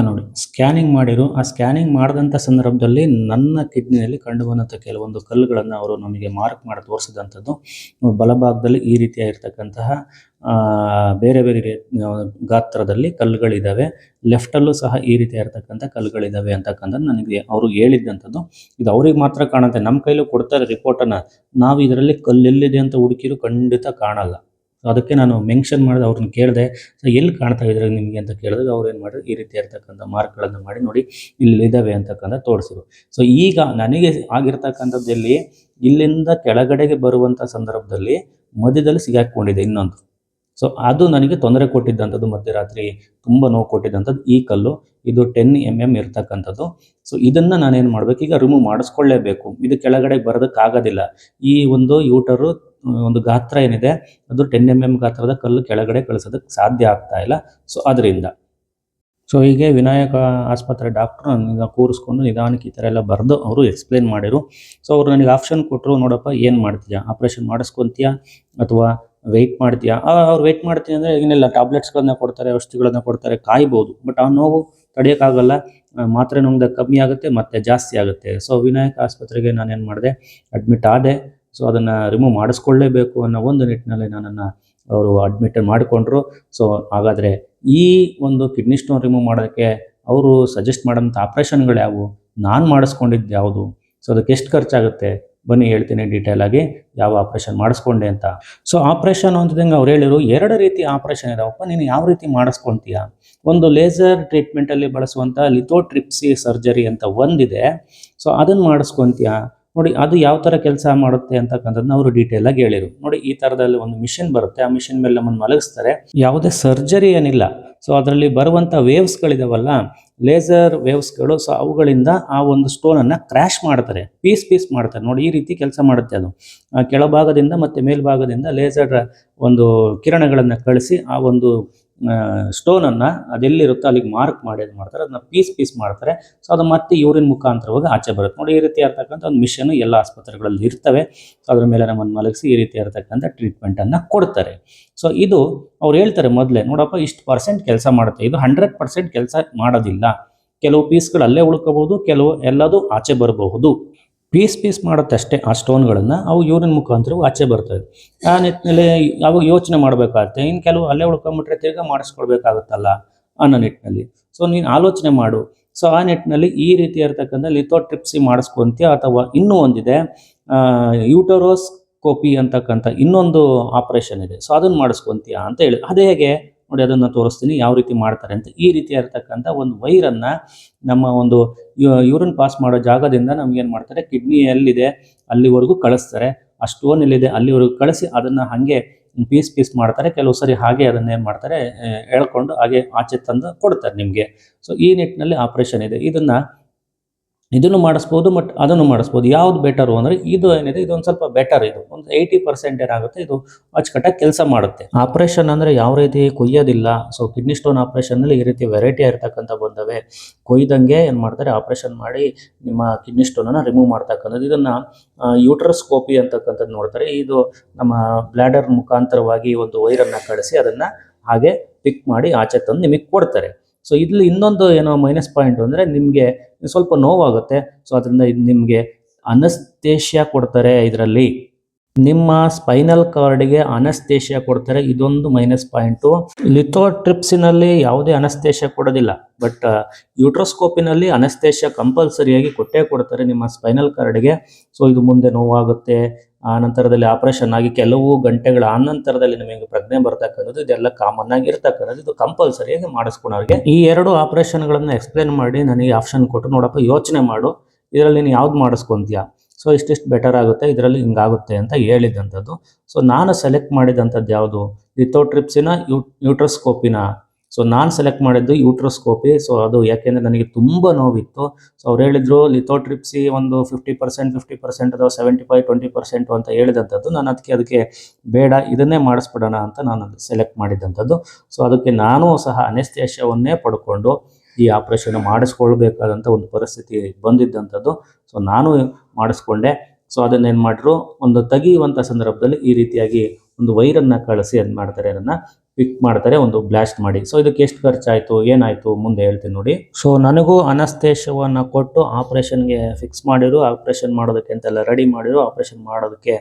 A: ನೋಡಿ, ಸ್ಕ್ಯಾನಿಂಗ್ ಮಾಡಿರು. ಆ ಸ್ಕ್ಯಾನಿಂಗ್ ಮಾಡಿದಂಥ ಸಂದರ್ಭದಲ್ಲಿ ನನ್ನ ಕಿಡ್ನಿಯಲ್ಲಿ ಕಂಡು ಬಂದಂಥ ಕೆಲವೊಂದು ಕಲ್ಲುಗಳನ್ನು ಅವರು ನಮಗೆ ಮಾರ್ಕ್ ಮಾಡಿ ತೋರಿಸಿದಂಥದ್ದು. ಬಲಭಾಗದಲ್ಲಿ ಈ ರೀತಿಯಾಗಿರ್ತಕ್ಕಂತಹ ಬೇರೆ ಗಾತ್ರದಲ್ಲಿ ಕಲ್ಲುಗಳಿದ್ದಾವೆ, ಲೆಫ್ಟಲ್ಲೂ ಸಹ ಈ ರೀತಿಯಾಗಿರ್ತಕ್ಕಂಥ ಕಲ್ಲುಗಳಿದ್ದಾವೆ ಅಂತಕ್ಕಂಥದ್ದು ನನಗೆ ಅವರು ಹೇಳಿದ್ದಂಥದ್ದು. ಇದು ಅವ್ರಿಗೆ ಮಾತ್ರ ಕಾಣುತ್ತೆ, ನಮ್ಮ ಕೈಲೂ ಕೊಡ್ತಾರೆ ರಿಪೋರ್ಟನ್ನು. ನಾವು ಇದರಲ್ಲಿ ಕಲ್ಲೆಲ್ಲಿದೆ ಅಂತ ಹುಡುಕಿರು ಖಂಡಿತ ಕಾಣಲ್ಲ. ಅದಕ್ಕೆ ನಾನು ಮೆನ್ಷನ್ ಮಾಡಿದೆ, ಅವ್ರನ್ನ ಕೇಳಿದೆ, ಸೊ ಎಲ್ಲಿ ಕಾಣ್ತಾ ಇದ್ರೆ ನಿಮಗೆ ಅಂತ ಕೇಳಿದಾಗ ಅವ್ರು ಏನು ಮಾಡಿದ್ರು, ಈ ರೀತಿ ಇರ್ತಕ್ಕಂಥ ಮಾರ್ಕ್ಗಳನ್ನು ಮಾಡಿ ನೋಡಿ ಇಲ್ಲಿ ಇದ್ದಾವೆ ಅಂತಕ್ಕಂಥ ತೋರಿಸಿದ್ರು. ಸೊ ಈಗ ನನಗೆ ಆಗಿರ್ತಕ್ಕಂಥದ್ದಲ್ಲಿ ಇಲ್ಲಿಂದ ಕೆಳಗಡೆಗೆ ಬರುವಂಥ ಸಂದರ್ಭದಲ್ಲಿ ಮಧ್ಯದಲ್ಲಿ ಸಿಗಾಕೊಂಡಿದೆ ಇನ್ನೊಂದು. ಸೊ ಅದು ನನಗೆ ತೊಂದರೆ ಕೊಟ್ಟಿದ್ದಂಥದ್ದು, ಮಧ್ಯರಾತ್ರಿ ತುಂಬ ನೋವು ಕೊಟ್ಟಿದ್ದಂಥದ್ದು ಈ ಕಲ್ಲು. ಇದು 10 mm ಇರ್ತಕ್ಕಂಥದ್ದು. ಸೊ ಇದನ್ನು ನಾನೇನು ಮಾಡಬೇಕು, ಈಗ ರಿಮೂವ್ ಮಾಡಿಸ್ಕೊಳ್ಳೇಬೇಕು. ಇದು ಕೆಳಗಡೆ ಬರೋದಕ್ಕಾಗೋದಿಲ್ಲ. ಈ ಒಂದು ಯೂಟರು ಒಂದು ಗಾತ್ರ ಏನಿದೆ ಅದು 10 mm ಗಾತ್ರದ ಕಲ್ಲು ಕೆಳಗಡೆ ಕಳಿಸೋದಕ್ಕೆ ಸಾಧ್ಯ ಆಗ್ತಾ ಇಲ್ಲ. ಸೊ ಅದರಿಂದ ಸೊ ಹೀಗೆ ವಿನಾಯಕ ಆಸ್ಪತ್ರೆ ಡಾಕ್ಟ್ರು ನನಗೆ ಕೂರಿಸ್ಕೊಂಡು ನಿಧಾನಕ್ಕೆ ಈ ಥರ ಎಲ್ಲ ಬರೆದು ಅವರು ಎಕ್ಸ್ಪ್ಲೇನ್ ಮಾಡಿದರು. ಸೊ ಅವರು ನನಗೆ ಆಪ್ಷನ್ ಕೊಟ್ಟರು, ನೋಡಪ್ಪ ಏನು ಮಾಡ್ತೀಯಾ, ಆಪ್ರೇಷನ್ ಮಾಡಿಸ್ಕೊತೀಯಾ ಅಥವಾ ವೆಯ್ಟ್ ಮಾಡ್ತೀಯಾ? ಅವ್ರು ವೆಯ್ಟ್ ಮಾಡ್ತೀನಿ ಅಂದರೆ ಏನಿಲ್ಲ, ಟ್ಯಾಬ್ಲೆಟ್ಸ್ಗಳನ್ನ ಕೊಡ್ತಾರೆ, ಔಷಧಿಗಳನ್ನ ಕೊಡ್ತಾರೆ, ಕಾಯ್ಬೋದು. ಬಟ್ ಆ ನೋವು ತಡೆಯೋಕ್ಕಾಗಲ್ಲ, ಮಾತ್ರೆ ನುಂಗ್ದಾಗ ಕಮ್ಮಿ ಆಗುತ್ತೆ ಮತ್ತು ಜಾಸ್ತಿ ಆಗುತ್ತೆ. ಸೊ ವಿನಾಯಕ ಆಸ್ಪತ್ರೆಗೆ ನಾನೇನು ಮಾಡಿದೆ, ಅಡ್ಮಿಟ್ ಆದೆ. ಸೊ ಅದನ್ನು ರಿಮೂವ್ ಮಾಡಿಸ್ಕೊಳ್ಳೇಬೇಕು ಅನ್ನೋ ಒಂದು ನಿಟ್ಟಿನಲ್ಲಿ ನನ್ನನ್ನು ಅವರು ಅಡ್ಮಿಟ್ ಮಾಡಿಕೊಂಡ್ರು. ಸೊ ಹಾಗಾದರೆ ಈ ಒಂದು ಕಿಡ್ನಿ ಸ್ಟೋನ್ ರಿಮೂವ್ ಮಾಡೋದಕ್ಕೆ ಅವರು ಸಜೆಸ್ಟ್ ಮಾಡೋಂಥ ಆಪ್ರೇಷನ್ಗಳು ಯಾವುವು, ನಾನು ಮಾಡಿಸ್ಕೊಂಡಿದ್ದು ಯಾವುದು, ಸೊ ಅದಕ್ಕೆ ಎಷ್ಟು ಖರ್ಚಾಗುತ್ತೆ, ಬನ್ನಿ ಹೇಳ್ತೀನಿ ಡೀಟೇಲ್ ಆಗಿ ಯಾವ ಆಪ್ರೇಷನ್ ಮಾಡಿಸ್ಕೊಂಡೆ ಅಂತ. ಸೊ ಆಪ್ರೇಷನ್ ಅಂತಂದಂಗೆ ಅವ್ರು ಹೇಳಿದ್ರು, 2 ರೀತಿ ಆಪ್ರೇಷನ್ ಇದಾವಪ್ಪ, ನೀನು ಯಾವ ರೀತಿ ಮಾಡಿಸ್ಕೊತೀಯ. ಒಂದು ಲೇಸರ್ ಟ್ರೀಟ್ಮೆಂಟಲ್ಲಿ ಬಳಸುವಂಥ ಲಿಥೋಟ್ರಿಪ್ಸಿ ಸರ್ಜರಿ ಅಂತ ಒಂದಿದೆ. ಸೊ ಅದನ್ನು ಮಾಡಿಸ್ಕೊತೀಯ ನೋಡಿ, ಅದು ಯಾವ ಥರ ಕೆಲಸ ಮಾಡುತ್ತೆ ಅಂತಕ್ಕಂಥದ್ದನ್ನ ಅವರು ಡೀಟೇಲಾಗಿ ಹೇಳಿದರು. ನೋಡಿ, ಈ ಥರದಲ್ಲಿ ಒಂದು ಮಿಷಿನ್ ಬರುತ್ತೆ, ಆ ಮಿಷಿನ್ ಮೇಲೆ ನಮ್ಮನ್ನು ಮಲಗಿಸ್ತಾರೆ. ಯಾವುದೇ ಸರ್ಜರಿ ಏನಿಲ್ಲ. ಸೊ ಅದರಲ್ಲಿ ಬರುವಂಥ ವೇವ್ಸ್ಗಳಿದಾವಲ್ಲ, ಲೇಸರ್ ವೇವ್ಸ್ಗಳು, ಸೊ ಅವುಗಳಿಂದ ಆ ಒಂದು ಸ್ಟೋನನ್ನು ಕ್ರ್ಯಾಶ್ ಮಾಡ್ತಾರೆ, ಪೀಸ್ ಮಾಡ್ತಾರೆ. ನೋಡಿ, ಈ ರೀತಿ ಕೆಲಸ ಮಾಡುತ್ತೆ ಅದು. ಕೆಳಭಾಗದಿಂದ ಮತ್ತು ಮೇಲ್ಭಾಗದಿಂದ ಲೇಸರ್ ಒಂದು ಕಿರಣಗಳನ್ನು ಕಳಿಸಿ ಆ ಒಂದು ಸ್ಟೋನನ್ನು ಅದೆಲ್ಲಿರುತ್ತೋ ಅಲ್ಲಿಗೆ ಮಾರ್ಕ್ ಮಾಡಿ ಅದು ಮಾಡ್ತಾರೆ, ಅದನ್ನ ಪೀಸ್ ಮಾಡ್ತಾರೆ. ಸೊ ಅದು ಮತ್ತೆ ಯೂರಿನ್ ಮುಖಾಂತರವಾಗಿ ಆಚೆ ಬರುತ್ತೆ. ನೋಡಿ, ಈ ರೀತಿ ಇರ್ತಕ್ಕಂಥ ಒಂದು ಮಿಷನ್ ಎಲ್ಲ ಆಸ್ಪತ್ರೆಗಳಲ್ಲಿ ಇರ್ತವೆ. ಸೊ ಅದ್ರ ಮೇಲೆ ನಮ್ಮನ್ನು ಮಲಗಿಸಿ ಈ ರೀತಿ ಇರತಕ್ಕಂಥ ಟ್ರೀಟ್ಮೆಂಟನ್ನು ಕೊಡ್ತಾರೆ. ಸೊ ಇದು ಅವ್ರು ಹೇಳ್ತಾರೆ ಮೊದಲೇ, ನೋಡಪ್ಪ ಇಷ್ಟು % ಕೆಲಸ ಮಾಡುತ್ತೆ, ಇದು 100% ಕೆಲಸ ಮಾಡೋದಿಲ್ಲ. ಕೆಲವು ಪೀಸ್ಗಳು ಅಲ್ಲೇ ಉಳ್ಕೋಬಹುದು, ಕೆಲವು ಎಲ್ಲದೂ ಆಚೆ ಬರಬಹುದು. ಪೀಸ್ ಮಾಡುತ್ತೆ ಅಷ್ಟೇ ಆ ಸ್ಟೋನ್ಗಳನ್ನು, ಅವು ಯೂರಿನ್ ಮುಖಾಂತರ ಆಚೆ ಬರ್ತವೆ. ಆ ನಿಟ್ಟಿನಲ್ಲಿ ಅವಾಗ ಯೋಚನೆ ಮಾಡಬೇಕಾಗುತ್ತೆ, ಇನ್ನು ಕೆಲವು ಅಲ್ಲೇ ಉಳ್ಕೊಂಬಿಟ್ರೆ ತಿರ್ಗಾ ಮಾಡಿಸ್ಕೊಳ್ಬೇಕಾಗುತ್ತಲ್ಲ ಅನ್ನೋ ನಿಟ್ಟಿನಲ್ಲಿ. ಸೊ ನೀನು ಆಲೋಚನೆ ಮಾಡು. ಸೊ ಆ ನಿಟ್ಟಿನಲ್ಲಿ ಈ ರೀತಿ ಇರತಕ್ಕಂಥ ಲಿಥೋಟ್ರಿಪ್ಸಿ ಮಾಡಿಸ್ಕೊಂತೀಯ, ಅಥವಾ ಇನ್ನೂ ಒಂದಿದೆ ಯೂಟರೋಸ್ಕೋಪಿ ಅಂತಕ್ಕಂಥ ಇನ್ನೊಂದು ಆಪ್ರೇಷನ್ ಇದೆ. ಸೊ ಅದನ್ನು ಮಾಡಿಸ್ಕೊಂತೀಯ ಅಂತ ಹೇಳಿ, ಅದೇ ಹೇಗೆ ನೋಡಿ, ಅದನ್ನು ತೋರಿಸ್ತೀನಿ ಯಾವ ರೀತಿ ಮಾಡ್ತಾರೆ ಅಂತ. ಈ ರೀತಿ ಇರತಕ್ಕಂಥ ಒಂದು ವೈರನ್ನು ನಮ್ಮ ಒಂದು ಯೂರಿನ್ ಪಾಸ್ ಮಾಡೋ ಜಾಗದಿಂದ ನಮಗೇನು ಮಾಡ್ತಾರೆ, ಕಿಡ್ನಿ ಎಲ್ಲಿದೆ ಅಲ್ಲಿವರೆಗೂ ಕಳಿಸ್ತಾರೆ. ಆ ಸ್ಟೋನ್ ಎಲ್ಲಿದೆ ಅಲ್ಲಿವರೆಗೂ ಕಳಿಸಿ ಅದನ್ನು ಹಾಗೆ ಪೀಸ್ ಮಾಡ್ತಾರೆ. ಕೆಲವು ಸರಿ ಹಾಗೆ ಅದನ್ನೇನು ಮಾಡ್ತಾರೆ, ಎಳ್ಕೊಂಡು ಹಾಗೆ ಆಚೆ ತಂದು ಕೊಡ್ತಾರೆ ನಿಮಗೆ. ಸೊ ಈ ನಿಟ್ಟಿನಲ್ಲಿ ಆಪ್ರೇಷನ್ ಇದೆ. ಇದನ್ನು ಮಾಡಿಸ್ಬೋದು, ಬಟ್ ಅದನ್ನು ಮಾಡಿಸ್ಬೋದು. ಯಾವುದು ಬೆಟರು ಅಂದರೆ ಇದು ಏನಿದೆ, ಇದೊಂದು ಸ್ವಲ್ಪ ಬೆಟರ್. ಇದು ಒಂದು 80% ಏನಾಗುತ್ತೆ, ಇದು ಅಚ್ಚುಕಟ್ಟಾಗಿ ಕೆಲಸ ಮಾಡುತ್ತೆ. ಆಪ್ರೇಷನ್ ಅಂದರೆ ಯಾವ ರೀತಿ ಕೊಯ್ಯೋದಿಲ್ಲ. ಸೊ ಕಿಡ್ನಿ ಸ್ಟೋನ್ ಆಪ್ರೇಷನ್ನಲ್ಲಿ ಈ ರೀತಿ ವೆರೈಟಿ ಇರ್ತಕ್ಕಂಥ ಬಂದವೆ. ಕೊಯ್ದಂಗೆ ಏನು ಮಾಡ್ತಾರೆ, ಆಪ್ರೇಷನ್ ಮಾಡಿ ನಿಮ್ಮ ಕಿಡ್ನಿ ಸ್ಟೋನನ್ನು ರಿಮೂವ್ ಮಾಡ್ತಕ್ಕಂಥದ್ದು. ಇದನ್ನು ಯೂಟ್ರಸ್ಕೋಪಿ ಅಂತಕ್ಕಂಥದ್ದು ನೋಡ್ತಾರೆ. ಇದು ನಮ್ಮ ಬ್ಲ್ಯಾಡರ್ ಮುಖಾಂತರವಾಗಿ ಒಂದು ವೈರನ್ನು ಕಳಿಸಿ ಅದನ್ನು ಹಾಗೆ ಪಿಕ್ ಮಾಡಿ ಆಚೆ ತಂದು ನಿಮಗೆ ಕೊಡ್ತಾರೆ. ಸೊ ಇಲ್ಲಿ ಇನ್ನೊಂದು ಏನೋ ಮೈನಸ್ ಪಾಯಿಂಟ್ ಅಂದರೆ ನಿಮಗೆ ಸ್ವಲ್ಪ ನೋವಾಗುತ್ತೆ. ಸೊ ಅದರಿಂದ ಇದು ನಿಮಗೆ ಅನಸ್ತೇಷಿಯಾ ಕೊಡ್ತಾರೆ. ಇದರಲ್ಲಿ ನಿಮ್ಮ ಸ್ಪೈನಲ್ ಕಾರ್ಡ್ಗೆ ಅನಸ್ತೇಷಿಯಾ ಕೊಡ್ತಾರೆ. ಇದೊಂದು ಮೈನಸ್ ಪಾಯಿಂಟು. ಲಿಥೋಟ್ರಿಪ್ಸಿನಲ್ಲಿ ಯಾವುದೇ ಅನಸ್ತೇಷಿಯಾ ಕೊಡೋದಿಲ್ಲ, ಬಟ್ ಯೂಟ್ರೋಸ್ಕೋಪಿನಲ್ಲಿ ಅನಸ್ತೇಷಿಯಾ ಕಂಪಲ್ಸರಿಯಾಗಿ ಕೊಟ್ಟೇ ಕೊಡ್ತಾರೆ ನಿಮ್ಮ ಸ್ಪೈನಲ್ ಕಾರ್ಡ್ಗೆ. ಸೊ ಇದು ಮುಂದೆ ನೋವಾಗುತ್ತೆ. ಆ ನಂತರದಲ್ಲಿ ಆಪ್ರೇಷನ್ ಆಗಿ ಕೆಲವು ಗಂಟೆಗಳ ಆನಂತರದಲ್ಲಿ ನಿಮಗೆ ಪ್ರಜ್ಞೆ ಬರ್ತಕ್ಕಂಥದ್ದು, ಇದೆಲ್ಲ ಕಾಮನ್ ಆಗಿ ಇರ್ತಕ್ಕಂಥದ್ದು. ಇದು ಕಂಪಲ್ಸರಿಯಾಗಿ ಮಾಡಿಸ್ಕೊಳೋರಿಗೆ ಈ 2 ಆಪ್ರೇಷನ್ಗಳನ್ನು ಎಕ್ಸ್ಪ್ಲೇನ್ ಮಾಡಿ ನನಗೆ ಆಪ್ಷನ್ ಕೊಟ್ಟು, ನೋಡಪ್ಪ ಯೋಚನೆ ಮಾಡು, ಇದರಲ್ಲಿ ನೀನು ಯಾವ್ದು ಮಾಡಿಸ್ಕೊತೀಯಾ, ಸೊ ಇಷ್ಟಿಷ್ಟು ಬೆಟರ್ ಆಗುತ್ತೆ, ಇದರಲ್ಲಿ ಹಿಂಗಾಗುತ್ತೆ ಅಂತ ಹೇಳಿದಂಥದ್ದು. ಸೊ ನಾನು ಸೆಲೆಕ್ಟ್ ಮಾಡಿದಂಥದ್ದು ಯಾವುದು, ಲಿಥೋಟ್ರಿಪ್ಸಿನ ಯೂಟ್ರಸ್ಕೋಪಿನ. ಸೊ ನಾನು ಸೆಲೆಕ್ಟ್ ಮಾಡಿದ್ದು ಯೂಟ್ರೋಸ್ಕೋಪಿ. ಸೊ ಅದು ಯಾಕೆಂದರೆ ನನಗೆ ತುಂಬ ನೋವಿತ್ತು. ಸೊ ಅವ್ರು ಹೇಳಿದರು ಲಿಥೋಟ್ರಿಪ್ಸಿ ಒಂದು 50% ಅಥವಾ 75-20% ಅಂತ ಹೇಳಿದಂಥದ್ದು. ನಾನು ಅದಕ್ಕೆ ಬೇಡ, ಇದನ್ನೇ ಮಾಡಿಸ್ಬಿಡೋಣ ಅಂತ ನಾನು ಸೆಲೆಕ್ಟ್ ಮಾಡಿದಂಥದ್ದು. ಸೊ ಅದಕ್ಕೆ ನಾನು ಸಹ ಅನೆಸ್ಥೇಷಿಯಾವನ್ನೇ ಪಡ್ಕೊಂಡು ಈ ಆಪ್ರೇಷನ್ ಮಾಡಿಸ್ಕೊಳ್ಬೇಕಾದಂಥ ಒಂದು ಪರಿಸ್ಥಿತಿ ಬಂದಿದ್ದಂಥದ್ದು. ಸೊ ನಾನು ಮಾಡಿಸ್ಕೊಂಡೆ. ಸೊ ಅದನ್ನೇನು ಮಾಡಿದ್ರು, ಒಂದು ತೆಗೆಯುವಂಥ ಸಂದರ್ಭದಲ್ಲಿ ಈ ರೀತಿಯಾಗಿ ಒಂದು ವೈರನ್ನು ಕಳಿಸಿ ಏನು ಮಾಡ್ತಾರೆ, ಅದನ್ನು ಪಿಕ್ ಮಾಡ್ತಾರೆ, ಒಂದು ಬ್ಲಾಸ್ಟ್ ಮಾಡಿ. ಸೊ ಇದಕ್ಕೆ ಎಷ್ಟು ಖರ್ಚಾಯಿತು, ಏನಾಯಿತು ಮುಂದೆ ಹೇಳ್ತೀನಿ ನೋಡಿ. ಸೊ ನನಗೂ ಅನಸ್ತೇಷವನ್ನು ಕೊಟ್ಟು ಆಪ್ರೇಷನ್ಗೆ ಫಿಕ್ಸ್ ಮಾಡಿರು. ಆಪ್ರೇಷನ್ ಮಾಡೋದಕ್ಕೆ ಅಂತೆಲ್ಲ ರೆಡಿ ಮಾಡಿರು. ಆಪ್ರೇಷನ್ ಮಾಡೋದಕ್ಕೆ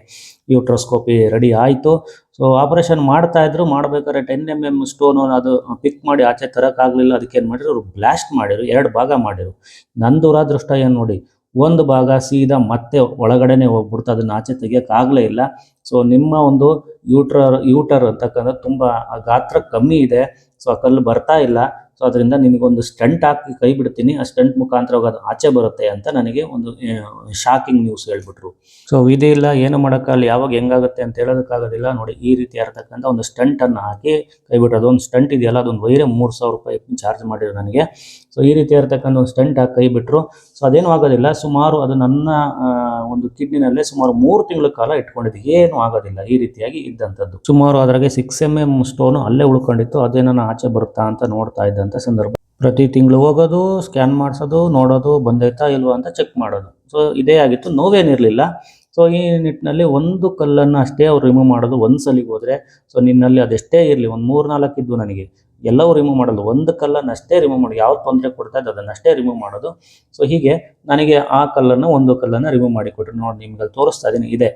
A: ಯೂಟ್ರೋಸ್ಕೋಪಿ ರೆಡಿ ಆಯಿತು. ಸೊ ಆಪ್ರೇಷನ್ ಮಾಡ್ತಾಯಿದ್ರು. ಮಾಡಬೇಕಾದ್ರೆ 10 mm ಸ್ಟೋನು ಅದು ಪಿಕ್ ಮಾಡಿ ಆಚೆ ತರೋಕ್ಕಾಗಲಿಲ್ಲ. ಅದಕ್ಕೆ ಏನು ಮಾಡಿದ್ರು, ಅವರು ಬ್ಲಾಸ್ಟ್ ಮಾಡಿರು, 2 ಭಾಗ ಮಾಡಿರು. ನನ್ನ ದುರಾದೃಷ್ಟ ಏನು ನೋಡಿ, ಒಂದು ಭಾಗ ಸೀದಾ ಮತ್ತೆ ಒಳಗಡೆನೆ ಹೋಗ್ಬಿಡ್ತು, ಅದನ್ನು ಆಚೆ ತೆಗಿಯೋಕ್ಕಾಗಲೇ ಇಲ್ಲ. ಸೊ ನಿಮ್ಮ ಒಂದು ಯೂಟರ್ ಅಂತಕ್ಕಂಥ ತುಂಬ ಗಾತ್ರ ಕಮ್ಮಿ ಇದೆ. ಸೊ ಆ ಕಲ್ಲು ಬರ್ತಾ ಇಲ್ಲ. ಸೊ ಅದರಿಂದ ನಿನಗೊಂದು ಸ್ಟಂಟ್ ಹಾಕಿ ಕೈ ಬಿಡ್ತೀನಿ, ಆ ಸ್ಟಂಟ್ ಮುಖಾಂತರ ಅದು ಆಚೆ ಬರುತ್ತೆ ಅಂತ ನನಗೆ ಒಂದು ಶಾಕಿಂಗ್ ನ್ಯೂಸ್ ಹೇಳ್ಬಿಟ್ರು. ಸೊ ವಿಧಿ ಇಲ್ಲ, ಏನು ಮಾಡೋಕ್ಕಾಗಲ್ಲ, ಯಾವಾಗ ಹೆಂಗಾಗುತ್ತೆ ಅಂತ ಹೇಳೋದಕ್ಕಾಗೋದಿಲ್ಲ. ನೋಡಿ, ಈ ರೀತಿ ಇರತಕ್ಕಂಥ ಒಂದು ಸ್ಟಂಟನ್ನು ಹಾಕಿ ಕೈ ಬಿಟ್ಟರು. ಅದೊಂದು ಸ್ಟಂಟ್ ಇದೆಯಲ್ಲ, ಅದೊಂದು ವೈರೇ 3000 ರೂಪಾಯಿ ಚಾರ್ಜ್ ಮಾಡಿದ್ರು ನನಗೆ. ಸೊ ಈ ರೀತಿ ಇರತಕ್ಕಂಥ ಒಂದು ಸ್ಟಂಟ್ ಹಾಕಿ ಕೈ ಬಿಟ್ಟರು. ಸೊ ಅದೇನು ಆಗೋದಿಲ್ಲ. ಸುಮಾರು ಅದು ನನ್ನ ಒಂದು ಕಿಡ್ನಿನಲ್ಲೇ ಸುಮಾರು 3 ತಿಂಗಳ ಕಾಲ ಇಟ್ಕೊಂಡಿದ್ದು, ಏನೂ ಆಗೋದಿಲ್ಲ. ಈ ರೀತಿಯಾಗಿ ಇದ್ದಂಥದ್ದು. ಸುಮಾರು ಅದ್ರಾಗೆ 6 mm ಸ್ಟೋನು ಅಲ್ಲೇ ಉಳ್ಕೊಂಡಿತ್ತು. ಅದೇನೋ ಆಚೆ ಬರುತ್ತಾ ಅಂತ ನೋಡ್ತಾ ಇದ್ದಂಥ ಸಂದರ್ಭ. ಪ್ರತಿ ತಿಂಗಳು ಹೋಗೋದು, ಸ್ಕ್ಯಾನ್ ಮಾಡಿಸೋದು, ನೋಡೋದು ಬಂದೈತಾ ಇಲ್ವಾ ಅಂತ ಚೆಕ್ ಮಾಡೋದು. ಸೊ ಇದೇ ಆಗಿತ್ತು, ನೋವೇನಿರಲಿಲ್ಲ. ಸೊ ಈ ನಿಟ್ಟಿನಲ್ಲಿ ಒಂದು ಕಲ್ಲನ್ನು ಅಷ್ಟೇ ಅವ್ರು ರಿಮೂವ್ ಮಾಡೋದು. ಒಂದು ಸಲಿಗೆ ಹೋದರೆ ಸೊ ನಿನ್ನಲ್ಲಿ ಅದೆಷ್ಟೇ ಇರಲಿ, ಒಂದು 3-4 ಇದ್ವು ನನಗೆ, ಎಲ್ಲವೂ ರಿಮೂವ್ ಮಾಡೋದು. ಒಂದು ಕಲ್ಲನ್ನು ಅಷ್ಟೇ ರಿಮೂವ್ ಮಾಡಿ, ಯಾವ್ದು ತೊಂದರೆ ಕೊಡ್ತಾ ಇದ್ದು ಅದನ್ನಷ್ಟೇ ರಿಮೂವ್ ಮಾಡೋದು. ಸೊ ಹೀಗೆ ನನಗೆ ಆ ಕಲ್ಲನ್ನು, ಒಂದು ಕಲ್ಲನ್ನು ರಿಮೂವ್ ಮಾಡಿ ಕೊಟ್ಟರು. ನೋಡಿ ನಿಮ್ಗೆ ಅಲ್ಲಿ ತೋರಿಸ್ತಾ ಇದ್ದೀನಿ, ಇದೆ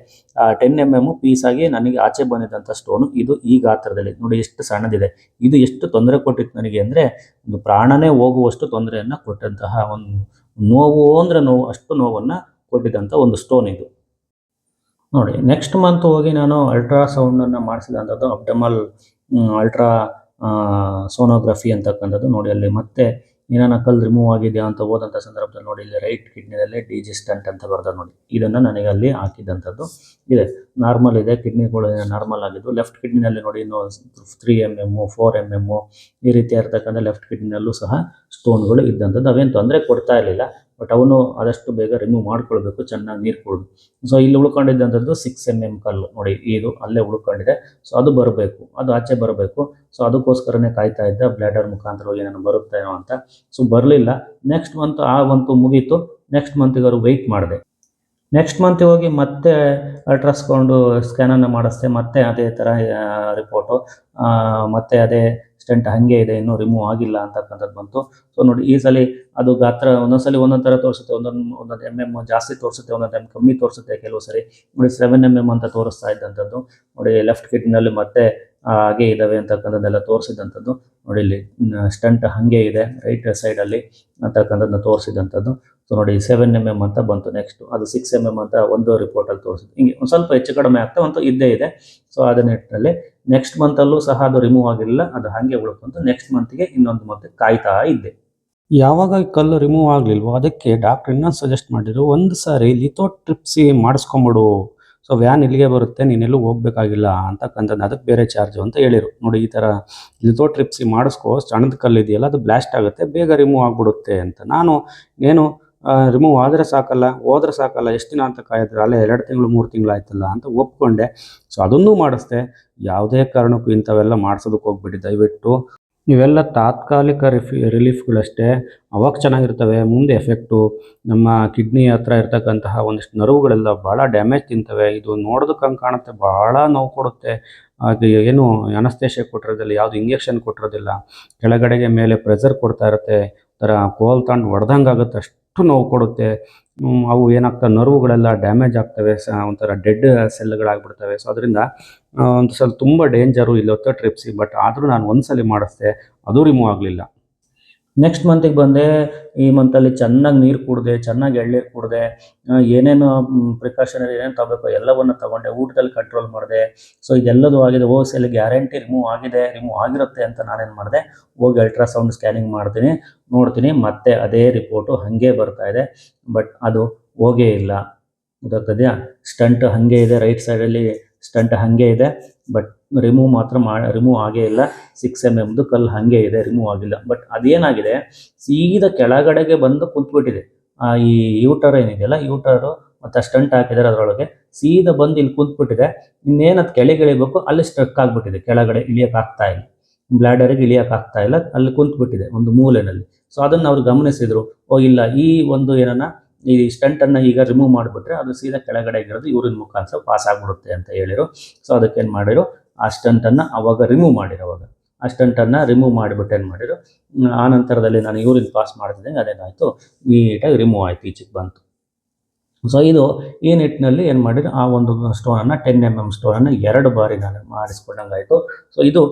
A: 10 mm ಪೀಸಾಗಿ ನನಗೆ ಆಚೆ ಬಂದಿದ್ದಂಥ ಸ್ಟೋನು ಇದು. ಈ ಗಾತ್ರದಲ್ಲಿ ನೋಡಿ ಎಷ್ಟು ಸಣ್ಣದಿದೆ. ಇದು ಎಷ್ಟು ತೊಂದರೆ ಕೊಟ್ಟಿತ್ತು ನನಗೆ ಅಂದರೆ, ಒಂದು ಪ್ರಾಣನೇ ಹೋಗುವಷ್ಟು ತೊಂದರೆಯನ್ನು ಕೊಟ್ಟಂತಹ ಒಂದು ನೋವು ಅಂದರೆ ನೋವು, ಅಷ್ಟು ನೋವನ್ನು ಕೊಟ್ಟಿದ್ದಂಥ ಒಂದು ಸ್ಟೋನ್ ಇದು. ನೋಡಿ ನೆಕ್ಸ್ಟ್ ಮಂತ್ ಹೋಗಿ ನಾನು ಅಲ್ಟ್ರಾಸೌಂಡನ್ನು ಮಾಡಿಸಿದಂಥದ್ದು, ಅಬ್ಡಮಲ್ ಅಲ್ಟ್ರಾ ಸೋನೋಗ್ರಫಿ ಅಂತಕ್ಕಂಥದ್ದು. ನೋಡಿ ಅಲ್ಲಿ ಮತ್ತೆ ಏನಾನ ಕಲ್ಲು ರಿಮೂವ್ ಆಗಿದೆಯಾ ಅಂತ ಹೋದಂಥ ಸಂದರ್ಭದಲ್ಲಿ ನೋಡಿ, ಇಲ್ಲಿ ರೈಟ್ ಕಿಡ್ನಿಯಲ್ಲೇ ಡಿಜಿಸ್ಟೆಂಟ್ ಅಂತ ಬರ್ತದೆ ನೋಡಿ. ಇದನ್ನು ನನಗೆ ಅಲ್ಲಿ ಹಾಕಿದ್ದಂಥದ್ದು ಇದೆ. ನಾರ್ಮಲ್ ಇದೆ, ಕಿಡ್ನಿಗಳು ನಾರ್ಮಲ್ ಆಗಿದ್ದು. ಲೆಫ್ಟ್ ಕಿಡ್ನಿನಲ್ಲಿ ನೋಡಿ ಇನ್ನು 3 mm 4 mm ಈ ರೀತಿ ಇರ್ತಕ್ಕಂಥ ಲೆಫ್ಟ್ ಕಿಡ್ನಿನಲ್ಲೂ ಸಹ ಸ್ಟೋನ್ಗಳು ಇದ್ದಂಥದ್ದು. ಅವೇನು ತೊಂದರೆ ಕೊಡ್ತಾ ಇರಲಿಲ್ಲ, ಬಟ್ ಅವನು ಆದಷ್ಟು ಬೇಗ ರಿಮೂವ್ ಮಾಡ್ಕೊಳ್ಬೇಕು, ಚೆನ್ನಾಗಿ ನೀರು ಕುಡಿದು. ಸೊ ಇಲ್ಲಿ ಉಳ್ಕೊಂಡಿದ್ದಂಥದ್ದು 6 mm ಕಲ್ಲು ನೋಡಿ, ಇದು ಅಲ್ಲೇ ಉಳ್ಕೊಂಡಿದೆ. ಸೊ ಅದು ಬರಬೇಕು, ಅದು ಆಚೆ ಬರಬೇಕು. ಸೊ ಅದಕ್ಕೋಸ್ಕರನೇ ಕಾಯ್ತಾ ಇದ್ದೆ, ಬ್ಲ್ಯಾಡರ್ ಮುಖಾಂತರವಾಗಿ ನಾನು ಬರುತ್ತೇನೋ ಅಂತ. ಸೊ ಬರಲಿಲ್ಲ. ನೆಕ್ಸ್ಟ್ ಮಂತ್ ಆ ಮಂತು ಮುಗೀತು. ನೆಕ್ಸ್ಟ್ ಮಂತಿಗೆ ಅವರು ವೆಯ್ಟ್ ಮಾಡಿದೆ. ನೆಕ್ಸ್ಟ್ ಮಂತಿಗೆ ಹೋಗಿ ಮತ್ತೆ ಅಲ್ಟ್ರಾಸ್ಕೊಂಡು ಸ್ಕ್ಯಾನನ್ನು ಮಾಡಿಸ್ದೆ. ಮತ್ತೆ ಅದೇ ಥರ ರಿಪೋರ್ಟು, ಮತ್ತೆ ಅದೇ ಸ್ಟೆಂಟ್ ಹಾಗೆ ಇದೆ, ಇನ್ನೂ ರಿಮೂವ್ ಆಗಿಲ್ಲ ಅಂತಕ್ಕಂಥದ್ದು ಬಂತು. ಸೊ ನೋಡಿ ಈ ಸಲ ಅದು ಗಾತ್ರ ಒಂದೊಂದ್ಸಲಿ ಒಂದೊಂದು ಥರ ತೋರಿಸುತ್ತೆ, ಒಂದೊಂದು MM ಜಾಸ್ತಿ ತೋರಿಸುತ್ತೆ, ಒಂದೊಂದು MM ಕಮ್ಮಿ ತೋರಿಸುತ್ತೆ. ಕೆಲವು ಸರಿ ನೋಡಿ 7 mm ಅಂತ ತೋರಿಸ್ತಾ ಇದ್ದಂಥದ್ದು ನೋಡಿ, ಲೆಫ್ಟ್ ಕಿಡ್ನಿನಲ್ಲಿ ಮತ್ತೆ ಹಾಗೆ ಇದ್ದಾವೆ ಅಂತಕ್ಕಂಥದ್ದೆಲ್ಲ ತೋರಿಸಿದಂಥದ್ದು ನೋಡಿ. ಇಲ್ಲಿ ಸ್ಟಂಟ್ ಹಾಗೆ ಇದೆ ರೈಟ್ ಸೈಡಲ್ಲಿ ಅಂತಕ್ಕಂಥದ್ದನ್ನ ತೋರಿಸಿದಂಥದ್ದು. ಸೊ ನೋಡಿ 7 mm ಅಂತ ಬಂತು. ನೆಕ್ಸ್ಟ್ ಅದು 6 mm ಅಂತ ಒಂದು ರಿಪೋರ್ಟಲ್ಲಿ ತೋರಿಸಿದ್ದು. ಹಿಂಗೆ ಒಂದು ಸ್ವಲ್ಪ ಹೆಚ್ಚು ಕಡಿಮೆ ಆಗ್ತಾ ಒಂದು ಇದ್ದೇ ಇದೆ. ಸೊ ಅದ ನಿಟ್ಟಿನಲ್ಲಿ ನೆಕ್ಸ್ಟ್ ಮಂತಲ್ಲೂ ಸಹ ಅದು ರಿಮೂವ್ ಆಗಿರಲಿಲ್ಲ, ಅದು ಹಾಗೆ ಉಳ್ಕೊಂತು. ನೆಕ್ಸ್ಟ್ ಮಂತ್ಗೆ ಇನ್ನೊಂದು ಮಂತ್ ಕಾಯ್ತಾ ಇದ್ದೆ. ಯಾವಾಗ ಈ ಕಲ್ಲು ರಿಮೂವ್ ಆಗಲಿಲ್ವೋ ಅದಕ್ಕೆ ಡಾಕ್ಟ್ರ್ ಇನ್ನೊಂದು ಸಜೆಸ್ಟ್ ಮಾಡಿದ್ರು, ಒಂದು ಸಾರಿ ಲಿಥೋಟ್ರಿಪ್ಸಿ ಮಾಡಿಸ್ಕೊಂಬಿಡು. ಸೊ ವ್ಯಾನ್ ಇಲ್ಲಿಗೆ ಬರುತ್ತೆ, ನೀನೆಲ್ಲೂ ಹೋಗ್ಬೇಕಾಗಿಲ್ಲ ಅಂತಕ್ಕಂಥದ್ದು, ಅದಕ್ಕೆ ಬೇರೆ ಚಾರ್ಜು ಅಂತ ಹೇಳಿರು. ನೋಡಿ ಈ ಥರ ಲಿಥೋಟ್ರಿಪ್ಸಿ ಮಾಡಿಸ್ಕೋ, ಸಣ್ಣದ ಕಲ್ಲು ಇದೆಯಲ್ಲ ಅದು ಬ್ಲಾಸ್ಟ್ ಆಗುತ್ತೆ, ಬೇಗ ರಿಮೂವ್ ಆಗಿಬಿಡುತ್ತೆ ಅಂತ. ನಾನು ಏನು ರಿಮೂವ್ ಆದರೆ ಸಾಕಲ್ಲ, ಹೋದ್ರೆ ಸಾಕಲ್ಲ, ಎಷ್ಟು ದಿನ ಅಂತ ಕಾಯಿದ್ರೆ, ಅಲ್ಲೇ 2 ತಿಂಗಳು 3 ತಿಂಗಳು ಆಯ್ತಲ್ಲ ಅಂತ ಒಪ್ಕೊಂಡೆ. ಸೊ ಅದನ್ನೂ ಮಾಡಿಸ್ದೆ. ಯಾವುದೇ ಕಾರಣಕ್ಕೂ ಇಂಥವೆಲ್ಲ ಮಾಡಿಸೋದಕ್ಕೆ ಹೋಗ್ಬಿಟ್ಟು ದಯವಿಟ್ಟು. ಇವೆಲ್ಲ ತಾತ್ಕಾಲಿಕ ರಿಲೀಫ್ಗಳಷ್ಟೇ. ಅವಾಗ ಚೆನ್ನಾಗಿರ್ತವೆ, ಮುಂದೆ ಎಫೆಕ್ಟು ನಮ್ಮ ಕಿಡ್ನಿ ಹತ್ರ ಇರ್ತಕ್ಕಂತಹ ಒಂದಿಷ್ಟು ನರ್ವ್ಗಳೆಲ್ಲ ಭಾಳ ಡ್ಯಾಮೇಜ್ ತಿಂತವೆ. ಇದು ನೋಡೋದಕ್ಕೆ ಹಂಗೆ ಕಾಣುತ್ತೆ, ಭಾಳ ನೋವು ಕೊಡುತ್ತೆ. ಅದು ಏನು ಅನಸ್ತೇಷಿಯಾ ಕೊಟ್ಟಿರೋದಿಲ್ಲ, ಯಾವುದು ಇಂಜೆಕ್ಷನ್ ಕೊಟ್ಟಿರೋದಿಲ್ಲ, ಕೆಳಗಡೆಗೆ ಮೇಲೆ ಪ್ರೆಷರ್ ಕೊಡ್ತಾ ಇರುತ್ತೆ, ಥರ ಕೋಲ್ ತಗೊಂಡು ಹೊಡೆದಂಗೆ ಆಗುತ್ತೆ, ಅಷ್ಟು ನೋವು ಕೊಡುತ್ತೆ. ಅವು ಏನಾಗ್ತವೆ, ನರ್ವ್ಗಳೆಲ್ಲ ಡ್ಯಾಮೇಜ್ ಆಗ್ತವೆ, ಒಂಥರ ಡೆಡ್ ಸೆಲ್ಗಳಾಗ್ಬಿಡ್ತವೆ. ಸೊ ಅದರಿಂದ ಒಂದು ಸ್ವಲ್ಪ ತುಂಬ ಡೇಂಜರು ಇಲ್ಲಿ ಲಿಥೋಟ್ರಿಪ್ಸಿ. ಬಟ್ ಆದರೂ ನಾನು ಒಂದು ಸಲ ಮಾಡಿಸ್ದೆ, ಅದು ರಿಮೂವ್ ಆಗಲಿಲ್ಲ. ನೆಕ್ಸ್ಟ್ ಮಂತಿಗೆ ಬಂದೆ. ಈ ಮಂತಲ್ಲಿ ಚೆನ್ನಾಗಿ ನೀರು ಕುಡಿದೆ, ಚೆನ್ನಾಗಿ ಎಳ್ನೀರು ಕುಡಿದೆ, ಏನೇನು ಪ್ರಿಕಾಷನರಿ ಏನೇನು ತಗೋಬೇಕು ಎಲ್ಲವನ್ನು ತೊಗೊಂಡೆ, ಊಟದಲ್ಲಿ ಕಂಟ್ರೋಲ್ ಮಾಡಿದೆ. ಸೊ ಇದೆಲ್ಲದೂ ಆಗಿದೆ. ಸಲ ಗ್ಯಾರಂಟಿ ರಿಮೂವ್ ಆಗಿದೆ, ರಿಮೂವ್ ಆಗಿರುತ್ತೆ ಅಂತ ನಾನೇನು ಮಾಡಿದೆ, ಹೋಗಿ ಅಲ್ಟ್ರಾಸೌಂಡ್ ಸ್ಕ್ಯಾನಿಂಗ್ ಮಾಡ್ತೀನಿ, ನೋಡ್ತೀನಿ, ಮತ್ತೆ ಅದೇ ರಿಪೋರ್ಟು ಹಾಗೆ ಬರ್ತಾ ಇದೆ. ಬಟ್ ಅದು ಹೋಗೇ ಇಲ್ಲ, ಗೊತ್ತಾಗ್ತದೆಯಾ. ಸ್ಟಂಟ್ ಹಾಗೆ ಇದೆ, ರೈಟ್ ಸೈಡಲ್ಲಿ ಸ್ಟಂಟ್ ಹಾಗೆ ಇದೆ, ಬಟ್ ರಿಮೂವ್ ಆಗೇ ಇಲ್ಲ. 6 mm ಕಲ್ಲು ಹಾಗೆ ಇದೆ, ರಿಮೂವ್ ಆಗಿಲ್ಲ. ಬಟ್ ಅದೇನಾಗಿದೆ, ಸೀದಾ ಕೆಳಗಡೆಗೆ ಬಂದು ಕುಂತ್ಬಿಟ್ಟಿದೆ. ಈ ಯೂಟರ್ ಏನಿದೆಯಲ್ಲ, ಯೂಟರು ಮತ್ತು ಸ್ಟಂಟ್ ಹಾಕಿದ್ದಾರೆ ಅದರೊಳಗೆ, ಸೀದಾ ಬಂದು ಇಲ್ಲಿ ಕುಂತ್ಬಿಟ್ಟಿದೆ. ಇನ್ನೇನು ಅದು ಕೆಳಗೆ ಇಳಿಬೇಕು, ಅಲ್ಲಿ ಸ್ಟ್ರಕ್ ಆಗಿಬಿಟ್ಟಿದೆ, ಕೆಳಗಡೆ ಇಳಿಯೋಕ್ಕಾಗ್ತಾ ಇಲ್ಲ, ಬ್ಲ್ಯಾಡರಿಗೆ ಇಳಿಯೋಕ್ಕಾಗ್ತಾ ಇಲ್ಲ, ಅಲ್ಲಿ ಕುಂತ್ಬಿಟ್ಟಿದೆ ಒಂದು ಮೂಲೆಯಲ್ಲಿ. ಸೊ ಅದನ್ನು ಅವ್ರು ಗಮನಿಸಿದರು. ಇಲ್ಲ, ಈ ಒಂದು ಏನನ್ನ ಈ ಸ್ಟಂಟನ್ನು ಈಗ ರಿಮೂವ್ ಮಾಡಿಬಿಟ್ರೆ ಅದು ಸೀದಾ ಕೆಳಗಡೆ ಇರೋದು ಯೂರಿನ್ ಮುಖಾಂತರ ಪಾಸ್ ಆಗಿಬಿಡುತ್ತೆ ಅಂತ ಹೇಳಿರು. ಸೊ ಅದಕ್ಕೇನು ಮಾಡಿರು, ಆ ಸ್ಟಂಟನ್ನು ಅವಾಗ ರಿಮೂವ್ ಮಾಡಿರೋ, ಅವಾಗ ಆ ಸ್ಟಂಟನ್ನು ರಿಮೂವ್ ಮಾಡಿಬಿಟ್ಟು ಏನು ಮಾಡಿರು, ಆ ನಂತರದಲ್ಲಿ ನಾನು ಯೂರಿನ್ ಪಾಸ್ ಮಾಡ್ತಿದ್ದಂಗೆ ಅದೇನಾಯಿತು, ನೀಟಾಗಿ ರಿಮೂವ್ ಆಯಿತು, ಈಚೆಗೆ ಬಂತು. ಸೊ ಇದು ಈ ನಿಟ್ಟಿನಲ್ಲಿ ಏನು ಮಾಡಿದ್ರು, ಆ ಒಂದು ಸ್ಟೋನನ್ನು 10 mm ಸ್ಟೋನನ್ನು 2 ಬಾರಿ ನಾನು ಮಾಡಿಸ್ಕೊಂಡಂಗಾಯಿತು. ಸೊ ಇದು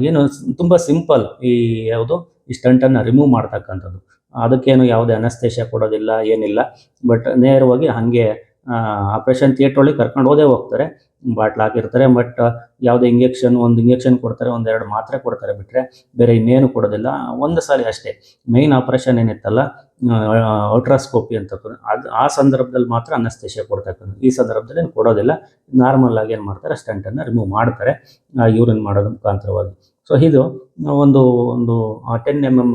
A: ಏನು ತುಂಬ ಸಿಂಪಲ್, ಈ ಯಾವುದು ಈ ಸ್ಟಂಟನ್ನು ರಿಮೂವ್ ಮಾಡ್ತಕ್ಕಂಥದ್ದು. ಅದಕ್ಕೇನು ಯಾವುದೇ ಅನಸ್ತೇಷಿಯಾ ಕೊಡೋದಿಲ್ಲ, ಏನಿಲ್ಲ. ಬಟ್ ನೇರವಾಗಿ ಹಾಗೆ ಆಪ್ರೇಷನ್ ಥಿಯೇಟ್ರ್ ಒಳಗೆ ಕರ್ಕೊಂಡು ಹೋಗ್ತಾರೆ, ಬಾಟ್ಲು ಹಾಕಿರ್ತಾರೆ. ಬಟ್ ಯಾವುದೇ ಒಂದು ಇಂಜೆಕ್ಷನ್ ಕೊಡ್ತಾರೆ, 1-2 ಮಾತ್ರೆ ಕೊಡ್ತಾರೆ, ಬಿಟ್ಟರೆ ಬೇರೆ ಇನ್ನೇನು ಕೊಡೋದಿಲ್ಲ. ಒಂದು ಸಾರಿ ಅಷ್ಟೇ ಮೈನ್ ಆಪ್ರೇಷನ್ ಏನಿತ್ತಲ್ಲ, ಔಟ್ರಾಸ್ಕೋಪಿ ಅಂತ, ಅದು ಆ ಸಂದರ್ಭದಲ್ಲಿ ಮಾತ್ರ ಅನಸ್ತೇಷಿಯಾ ಕೊಡ್ತಕ್ಕಂಥದ್ದು. ಈ ಸಂದರ್ಭದಲ್ಲಿ ಏನು ಕೊಡೋದಿಲ್ಲ. ನಾರ್ಮಲ್ ಆಗಿ ಏನು ಮಾಡ್ತಾರೆ, ಸ್ಟಂಟನ್ನು ರಿಮೂವ್ ಮಾಡ್ತಾರೆ ಯೂರಿನ್ ಮಾಡೋದ್ರ ಮುಖಾಂತರವಾಗಿ. ಸೊ ಇದು ಒಂದು 10 mm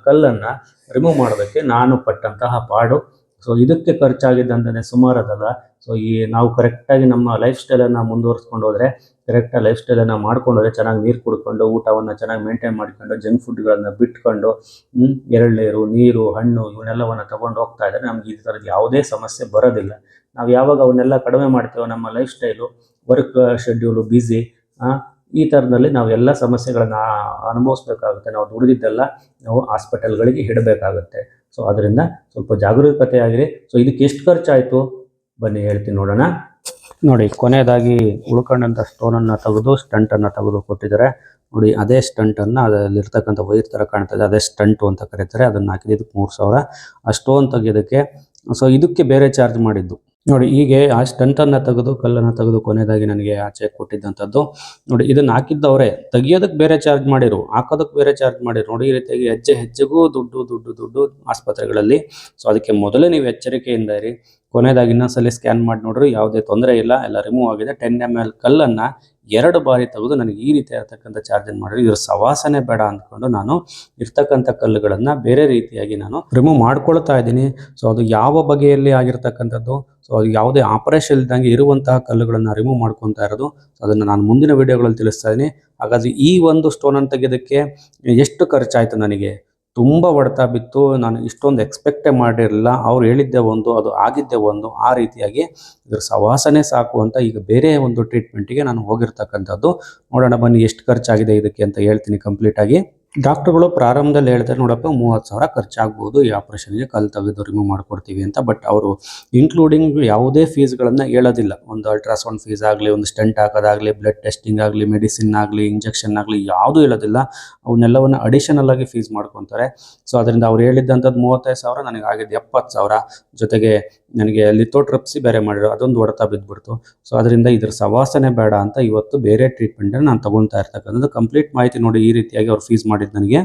A: ಕಲ್ಲನ್ನು ರಿಮೂವ್ ಮಾಡೋದಕ್ಕೆ ನಾನು ಪಟ್ಟಂತಹ ಪಾಡು ಸೊ ಇದಕ್ಕೆ ಖರ್ಚಾಗಿದ್ದಂತೆ ಸುಮಾರು ಅದಲ್ಲ. ಸೊ ಈ ನಾವು ಕರೆಕ್ಟಾಗಿ ನಮ್ಮ ಲೈಫ್ ಸ್ಟೈಲನ್ನು ಮುಂದುವರಿಸ್ಕೊಂಡು ಹೋದರೆ, ಕರೆಕ್ಟಾಗಿ ಲೈಫ್ ಸ್ಟೈಲನ್ನು ಮಾಡ್ಕೊಂಡು ಹೋದರೆ, ಚೆನ್ನಾಗಿ ನೀರು ಕುಡ್ಕೊಂಡು ಊಟವನ್ನು ಚೆನ್ನಾಗಿ ಮೇಂಟೈನ್ ಮಾಡ್ಕೊಂಡು ಜಂಕ್ ಫುಡ್ಗಳನ್ನು ಬಿಟ್ಕೊಂಡು ಎಳನೀರು, ನೀರು, ಹಣ್ಣು ಇವನ್ನೆಲ್ಲವನ್ನು ತಗೊಂಡು ಹೋಗ್ತಾ ಇದ್ದರೆ ನಮ್ಗೆ ಈ ಥರದ್ದು ಯಾವುದೇ ಸಮಸ್ಯೆ ಬರೋದಿಲ್ಲ. ನಾವು ಯಾವಾಗ ಅವನ್ನೆಲ್ಲ ಕಡಿಮೆ ಮಾಡ್ತೇವೋ ನಮ್ಮ life style, work schedule, busy, ಈ ಥರದಲ್ಲಿ ನಾವು ಎಲ್ಲ ಸಮಸ್ಯೆಗಳನ್ನು ಅನುಭವಿಸ್ಬೇಕಾಗುತ್ತೆ. ನಾವು ದುಡಿದಿದ್ದೆಲ್ಲ ನಾವು ಹಾಸ್ಪಿಟಲ್ಗಳಿಗೆ ಇಡಬೇಕಾಗುತ್ತೆ. ಸೊ ಅದರಿಂದ ಸ್ವಲ್ಪ ಜಾಗರೂಕತೆಯಾಗಿರಿ. ಸೊ ಇದಕ್ಕೆ ಎಷ್ಟು ಖರ್ಚಾಯಿತು ಬನ್ನಿ ಹೇಳ್ತೀನಿ ನೋಡೋಣ. ನೋಡಿ, ಕೊನೆಯದಾಗಿ ಉಳ್ಕೊಂಡಂಥ ಸ್ಟೋನನ್ನು ತೆಗೆದು ಸ್ಟಂಟನ್ನು ತೆಗೆದು ಕೊಟ್ಟಿದ್ದಾರೆ. ನೋಡಿ, ಅದೇ ಸ್ಟಂಟನ್ನು ಅದರಲ್ಲಿರ್ತಕ್ಕಂಥ ವೈರ್ ಥರ ಕಾಣ್ತದೆ, ಅದೇ ಸ್ಟಂಟು ಅಂತ ಕರೀತಾರೆ. ಅದನ್ನು ಹಾಕಿದ್ದು ಇದಕ್ಕೆ 3000. ಆ ಸ್ಟೋನ್ ತೆಗೆಯೋದಕ್ಕೆ ಸೊ ಇದಕ್ಕೆ ಬೇರೆ ಚಾರ್ಜ್ ಮಾಡಿದ್ದು. ನೋಡಿ, ಹೀಗೆ ಆ ಸ್ಟಂಟನ್ನು ತೆಗೆದು ಕಲ್ಲನ್ನು ತೆಗೆದು ಕೊನೆಯದಾಗಿ ನನಗೆ ಆಚೆ ಕೊಟ್ಟಿದ್ದಂಥದ್ದು. ನೋಡಿ, ಇದನ್ನು ಹಾಕಿದ್ದವರೇ, ತೆಗಿಯೋದಕ್ಕೆ ಬೇರೆ ಚಾರ್ಜ್ ಮಾಡಿರು, ಹಾಕೋದಕ್ಕೆ ಬೇರೆ ಚಾರ್ಜ್ ಮಾಡಿರು. ನೋಡಿ, ಈ ರೀತಿಯಾಗಿ ಹೆಜ್ಜೆಗೂ ದುಡ್ಡು ಆಸ್ಪತ್ರೆಗಳಲ್ಲಿ. ಸೊ ಅದಕ್ಕೆ ಮೊದಲೇ ನೀವು ಎಚ್ಚರಿಕೆಯಿಂದ ಇರಿ. ಕೊನೆಯದಾಗಿ ಇನ್ನೊಂದ್ಸಲಿ ಸ್ಕ್ಯಾನ್ ಮಾಡಿ ನೋಡ್ರಿ, ಯಾವುದೇ ತೊಂದರೆ ಇಲ್ಲ, ಎಲ್ಲ ರಿಮೂವ್ ಆಗಿದೆ. 10 ml ಕಲ್ಲನ್ನು 2 ಬಾರಿ ತೆಗೆದು ನನಗೆ ಈ ರೀತಿ ಇರತಕ್ಕಂಥ ಚಾರ್ಜನ್ನು ಮಾಡಿರಿ. ಇದ್ರ ಸವಾಸನೆ ಬೇಡ ಅಂದ್ಕೊಂಡು ನಾನು ಇರ್ತಕ್ಕಂಥ ಕಲ್ಲುಗಳನ್ನು ಬೇರೆ ರೀತಿಯಾಗಿ ನಾನು ರಿಮೂವ್ ಮಾಡ್ಕೊಳ್ತಾ ಇದ್ದೀನಿ. ಸೊ ಅದು ಯಾವ ಬಗೆಯಲ್ಲಿ ಆಗಿರ್ತಕ್ಕಂಥದ್ದು, ಸೊ ಅದು ಯಾವುದೇ ಆಪರೇಷನ್ ಇಲ್ದಂಗೆ ಇರುವಂತಹ ಕಲ್ಲುಗಳನ್ನು ರಿಮೂವ್ ಮಾಡ್ಕೊತಾ ಇರೋದು. ಸೊ ಅದನ್ನು ನಾನು ಮುಂದಿನ ವಿಡಿಯೋಗಳಲ್ಲಿ ತಿಳಿಸ್ತಾ ಇದ್ದೀನಿ. ಹಾಗಾದರೆ ಈ ಒಂದು ಸ್ಟೋನನ್ನು ತೆಗೆಯೋದಕ್ಕೆ ಎಷ್ಟು ಖರ್ಚಾಯಿತು ನನಗೆ? ತುಂಬ ಹೊಡೆತ ಬಿತ್ತು. ನಾನು ಇಷ್ಟೊಂದು ಎಕ್ಸ್ಪೆಕ್ಟೇ ಮಾಡಿರಲಿಲ್ಲ. ಅವ್ರು ಹೇಳಿದ್ದೆ ಒಂದು, ಅದು ಆಗಿದ್ದೆ ಒಂದು. ಆ ರೀತಿಯಾಗಿ ಇದ್ರ ಸವಾಸನೆ ಸಾಕು ಅಂತ ಈಗ ಬೇರೆ ಒಂದು ಟ್ರೀಟ್ಮೆಂಟಿಗೆ ನಾನು ಹೋಗಿರ್ತಕ್ಕಂಥದ್ದು. ನೋಡೋಣ ಬನ್ನಿ ಎಷ್ಟು ಖರ್ಚಾಗಿದೆ ಇದಕ್ಕೆ ಅಂತ ಹೇಳ್ತೀನಿ ಕಂಪ್ಲೀಟಾಗಿ. ಡಾಕ್ಟರ್ಗಳು ಪ್ರಾರಂಭದಲ್ಲಿ ಹೇಳ್ತಾರೆ, ನೋಡಪ್ಪ 30,000 ಖರ್ಚಾಗ್ಬೋದು ಈ ಆಪ್ರೇಷನ್ಗೆ, ಕಲ್ಲು ತೆಗೆದು ರಿಮೂವ್ ಮಾಡ್ಕೊಡ್ತೀವಿ ಅಂತ. ಬಟ್ ಅವರು ಇನ್ಕ್ಲೂಡಿಂಗ್ ಯಾವುದೇ ಫೀಸ್ಗಳನ್ನು ಹೇಳೋದಿಲ್ಲ. ಒಂದು ಅಲ್ಟ್ರಾಸೌಂಡ್ ಫೀಸ್ ಆಗಲಿ, ಒಂದು ಸ್ಟೆಂಟ್ ಹಾಕೋದಾಗಲಿ, ಬ್ಲಡ್ ಟೆಸ್ಟಿಂಗ್ ಆಗಲಿ, ಮೆಡಿಸಿನ್ ಆಗಲಿ, ಇಂಜೆಕ್ಷನ್ ಆಗಲಿ, ಯಾವುದೂ ಹೇಳೋದಿಲ್ಲ. ಅವನ್ನೆಲ್ಲವನ್ನು ಅಡಿಷನಲ್ ಆಗಿ ಫೀಸ್ ಮಾಡ್ಕೊತಾರೆ. ಸೊ ಅದರಿಂದ ಅವ್ರು ಹೇಳಿದ್ದಂಥದ್ದು 35,000, ನನಗೆ ಆಗಿದ್ದು 70,000. ಜೊತೆಗೆ ನನಗೆ ಲಿಥೋಟ್ರಿಪ್ಸಿ ಬೇರೆ ಮಾಡಿರೋ, ಅದೊಂದು ಹೊಡೆತ ಬಿದ್ದುಬಿಡ್ತು. ಸೊ ಅದರಿಂದ ಇದ್ರ ಸವಾಸನೆ ಬೇಡ ಅಂತ ಇವತ್ತು ಬೇರೆ ಟ್ರೀಟ್ಮೆಂಟನ್ನು ನಾನು ತೊಗೊಳ್ತಾ ಇರ್ತಕ್ಕಂಥದ್ದು. ಕಂಪ್ಲೀಟ್ ಮಾಹಿತಿ ನೋಡಿ, ಈ ರೀತಿಯಾಗಿ ಅವ್ರು ಫೀಸ್ ಮಾಡಿದ್ದು ನನಗೆ.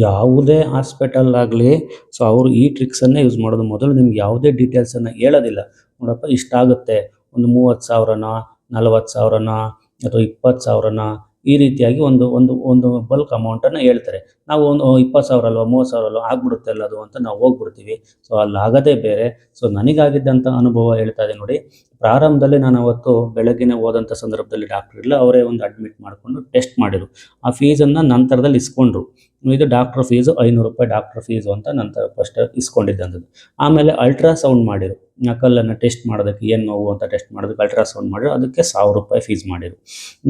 A: ಯಾವುದೇ ಹಾಸ್ಪಿಟಲ್ ಆಗಲಿ, ಸೊ ಅವರು ಈ ಟ್ರಿಕ್ಸನ್ನೇ ಯೂಸ್ ಮಾಡೋದು. ಮೊದಲು ನಿಮ್ಗೆ ಯಾವುದೇ ಡೀಟೇಲ್ಸನ್ನು ಹೇಳೋದಿಲ್ಲ. ನೋಡಪ್ಪ ಇಷ್ಟಾಗುತ್ತೆ, ಒಂದು 30,000ನೋ 40,000ನೋ ಅಥವಾ 20,000ನೋ, ಈ ರೀತಿಯಾಗಿ ಒಂದು ಒಂದು ಒಂದು ಬಲ್ಕ್ ಅಮೌಂಟನ್ನು ಹೇಳ್ತಾರೆ. ನಾವು ಒಂದು 20,000 ಅಲ್ವಾ 30,000 ಅಲ್ವಾ ಆಗ್ಬಿಡುತ್ತೆ ಅಲ್ಲದು ಅಂತ ನಾವು ಹೋಗ್ಬಿಡ್ತೀವಿ. ಸೊ ಅಲ್ಲಾಗದೇ ಬೇರೆ. ಸೊ ನನಗಾಗಿದ್ದಂಥ ಅನುಭವ ಹೇಳ್ತಾ ಇದೆ ನೋಡಿ. ಪ್ರಾರಂಭದಲ್ಲಿ ನಾನು ಅವತ್ತು ಬೆಳಗ್ಗೆನೇ ಹೋದಂಥ ಸಂದರ್ಭದಲ್ಲಿ ಡಾಕ್ಟ್ರ್ ಇಲ್ಲ, ಅವರೇ ಒಂದು ಅಡ್ಮಿಟ್ ಮಾಡಿಕೊಂಡು ಟೆಸ್ಟ್ ಮಾಡಿದರು. ಆ ಫೀಸನ್ನು ನಂತರದಲ್ಲಿ ಇಸ್ಕೊಂಡ್ರು. ಇದು ಡಾಕ್ಟ್ರ್ ಫೀಸು ₹500 ಡಾಕ್ಟ್ರ್ ಫೀಸು ಅಂತ ನಂತರ ಫಸ್ಟ್ ಇಸ್ಕೊಂಡಿದ್ದಂಥದ್ದು. ಆಮೇಲೆ ಅಲ್ಟ್ರಾಸೌಂಡ್ ಮಾಡಿರು, ಕಲ್ಲನ್ನು ಟೆಸ್ಟ್ ಮಾಡೋದಕ್ಕೆ ಏನು ನೋವು ಅಂತ ಟೆಸ್ಟ್ ಮಾಡೋದಕ್ಕೆ ಅಲ್ಟ್ರಾಸೌಂಡ್ ಮಾಡಿರು, ಅದಕ್ಕೆ ₹1,000 ಫೀಸ್ ಮಾಡಿರು.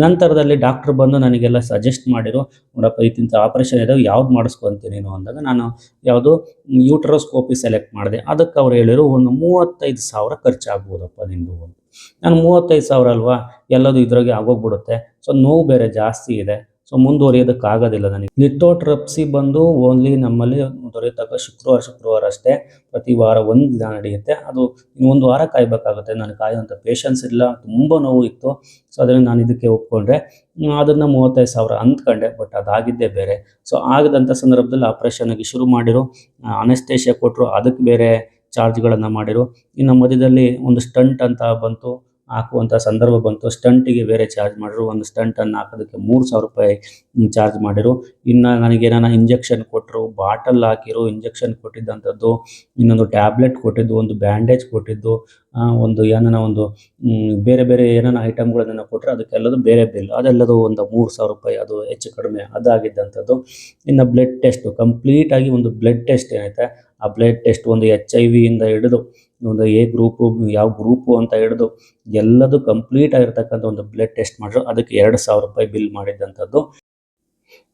A: ನಂತರದಲ್ಲಿ ಡಾಕ್ಟ್ರ್ ಬಂದು ನನಗೆಲ್ಲ ಸಜೆಸ್ಟ್ ಮಾಡಿರು, ನೋಡಪ್ಪ ಇಂಥ ಆಪ್ರೇಷನ್ ಇದಾವೆ, ಯಾವ್ದು ಮಾಡಿಸ್ಕೊಂತೀನಿ ನೀನು ಅಂದಾಗ ನಾನು ಯಾವುದು ಯೂಟ್ರೋಸ್ಕೋಪಿ ಸೆಲೆಕ್ಟ್ ಮಾಡಿದೆ. ಅದಕ್ಕೆ ಅವ್ರು ಹೇಳಿರು ಒಂದು 35,000 ಖರ್ಚಾಗ್ಬೋದಪ್ಪ ನಿಂದು ಅಂತ. ನಾನು 35,000 ಅಲ್ವಾ, ಎಲ್ಲದು ಇದ್ರಾಗೆ ಆಗೋಗ್ಬಿಡುತ್ತೆ. ಸೊ ನೋವು ಬೇರೆ ಜಾಸ್ತಿ ಇದೆ, ಸೊ ಮುಂದುವರಿಯೋದಕ್ಕಾಗೋದಿಲ್ಲ ನನಗೆ. ಲಿಥೋಟ್ರಿಪ್ಸಿ ಬಂದು ಓನ್ಲಿ ನಮ್ಮಲ್ಲಿ ದೊರೆಯತಕ್ಕ ಶುಕ್ರವಾರ ಅಷ್ಟೇ. ಪ್ರತಿ ವಾರ ಒಂದು ದಿನ ನಡೆಯುತ್ತೆ. ಅದು ಇನ್ನೊಂದು ವಾರ ಕಾಯಬೇಕಾಗುತ್ತೆ. ನನಗೆ ಕಾಯುವಂಥ ಪೇಷನ್ಸ್ ಇಲ್ಲ, ತುಂಬ ನೋವು ಇತ್ತು. ಸೊ ಅದರಿಂದ ನಾನು ಇದಕ್ಕೆ ಒಪ್ಕೊಂಡ್ರೆ. ಅದನ್ನು 35,000 ಅಂದ್ಕೊಂಡೆ, ಬಟ್ ಅದಾಗಿದ್ದೇ ಬೇರೆ. ಸೊ ಆಗದಂಥ ಸಂದರ್ಭದಲ್ಲಿ ಆಪ್ರೇಷನ್ಗೆ ಶುರು ಮಾಡಿರು, ಅನೆಸ್ಥೇಷಿಯಾ ಕೊಟ್ಟರು, ಅದಕ್ಕೆ ಬೇರೆ ಚಾರ್ಜ್ಗಳನ್ನು ಮಾಡಿರು. ಇನ್ನು ಮಧ್ಯದಲ್ಲಿ ಒಂದು ಸ್ಟಂಟ್ ಅಂತ ಬಂತು, ಹಾಕುವಂಥ ಸಂದರ್ಭ ಬಂತು. ಸ್ಟಂಟಿಗೆ ಬೇರೆ ಚಾರ್ಜ್ ಮಾಡಿರು. ಒಂದು ಸ್ಟಂಟನ್ನು ಹಾಕೋದಕ್ಕೆ ₹3,000 ಚಾರ್ಜ್ ಮಾಡಿರು. ಇನ್ನು ನನಗೇನಾನ ಇಂಜೆಕ್ಷನ್ ಕೊಟ್ಟರು, ಬಾಟಲ್ ಹಾಕಿರು, ಇಂಜೆಕ್ಷನ್ ಕೊಟ್ಟಿದ್ದಂಥದ್ದು, ಇನ್ನೊಂದು ಟ್ಯಾಬ್ಲೆಟ್ ಕೊಟ್ಟಿದ್ದು, ಒಂದು ಬ್ಯಾಂಡೇಜ್ ಕೊಟ್ಟಿದ್ದು, ಒಂದು ಏನಾನ ಒಂದು ಬೇರೆ ಬೇರೆ ಏನಾನ ಐಟಮ್ಗಳನ್ನೆಲ್ಲ ಕೊಟ್ಟರೆ ಅದಕ್ಕೆಲ್ಲದು ಬೇರೆ ಬಿಲ್. ಅದೆಲ್ಲದು ಒಂದು ₹3,000 ಅದು ಹೆಚ್ಚು ಕಡಿಮೆ ಅದಾಗಿದ್ದಂಥದ್ದು. ಇನ್ನು ಬ್ಲಡ್ ಟೆಸ್ಟು ಕಂಪ್ಲೀಟಾಗಿ ಒಂದು ಬ್ಲಡ್ ಟೆಸ್ಟ್ ಏನೈತೆ, ಆ ಬ್ಲಡ್ ಟೆಸ್ಟ್ ಒಂದು HIV ಇಂದ ಹಿಡಿದು ಒಂದು ಎ ಗ್ರೂಪು, ಯಾವ ಗ್ರೂಪು ಅಂತ ಹಿಡಿದು ಎಲ್ಲದು ಕಂಪ್ಲೀಟ್ ಆಗಿರ್ತಕ್ಕಂಥ ಒಂದು ಬ್ಲಡ್ ಟೆಸ್ಟ್ ಮಾಡಿದ್ರು. ಅದಕ್ಕೆ ₹2,000 ಬಿಲ್ ಮಾಡಿದ್ದಂಥದ್ದು.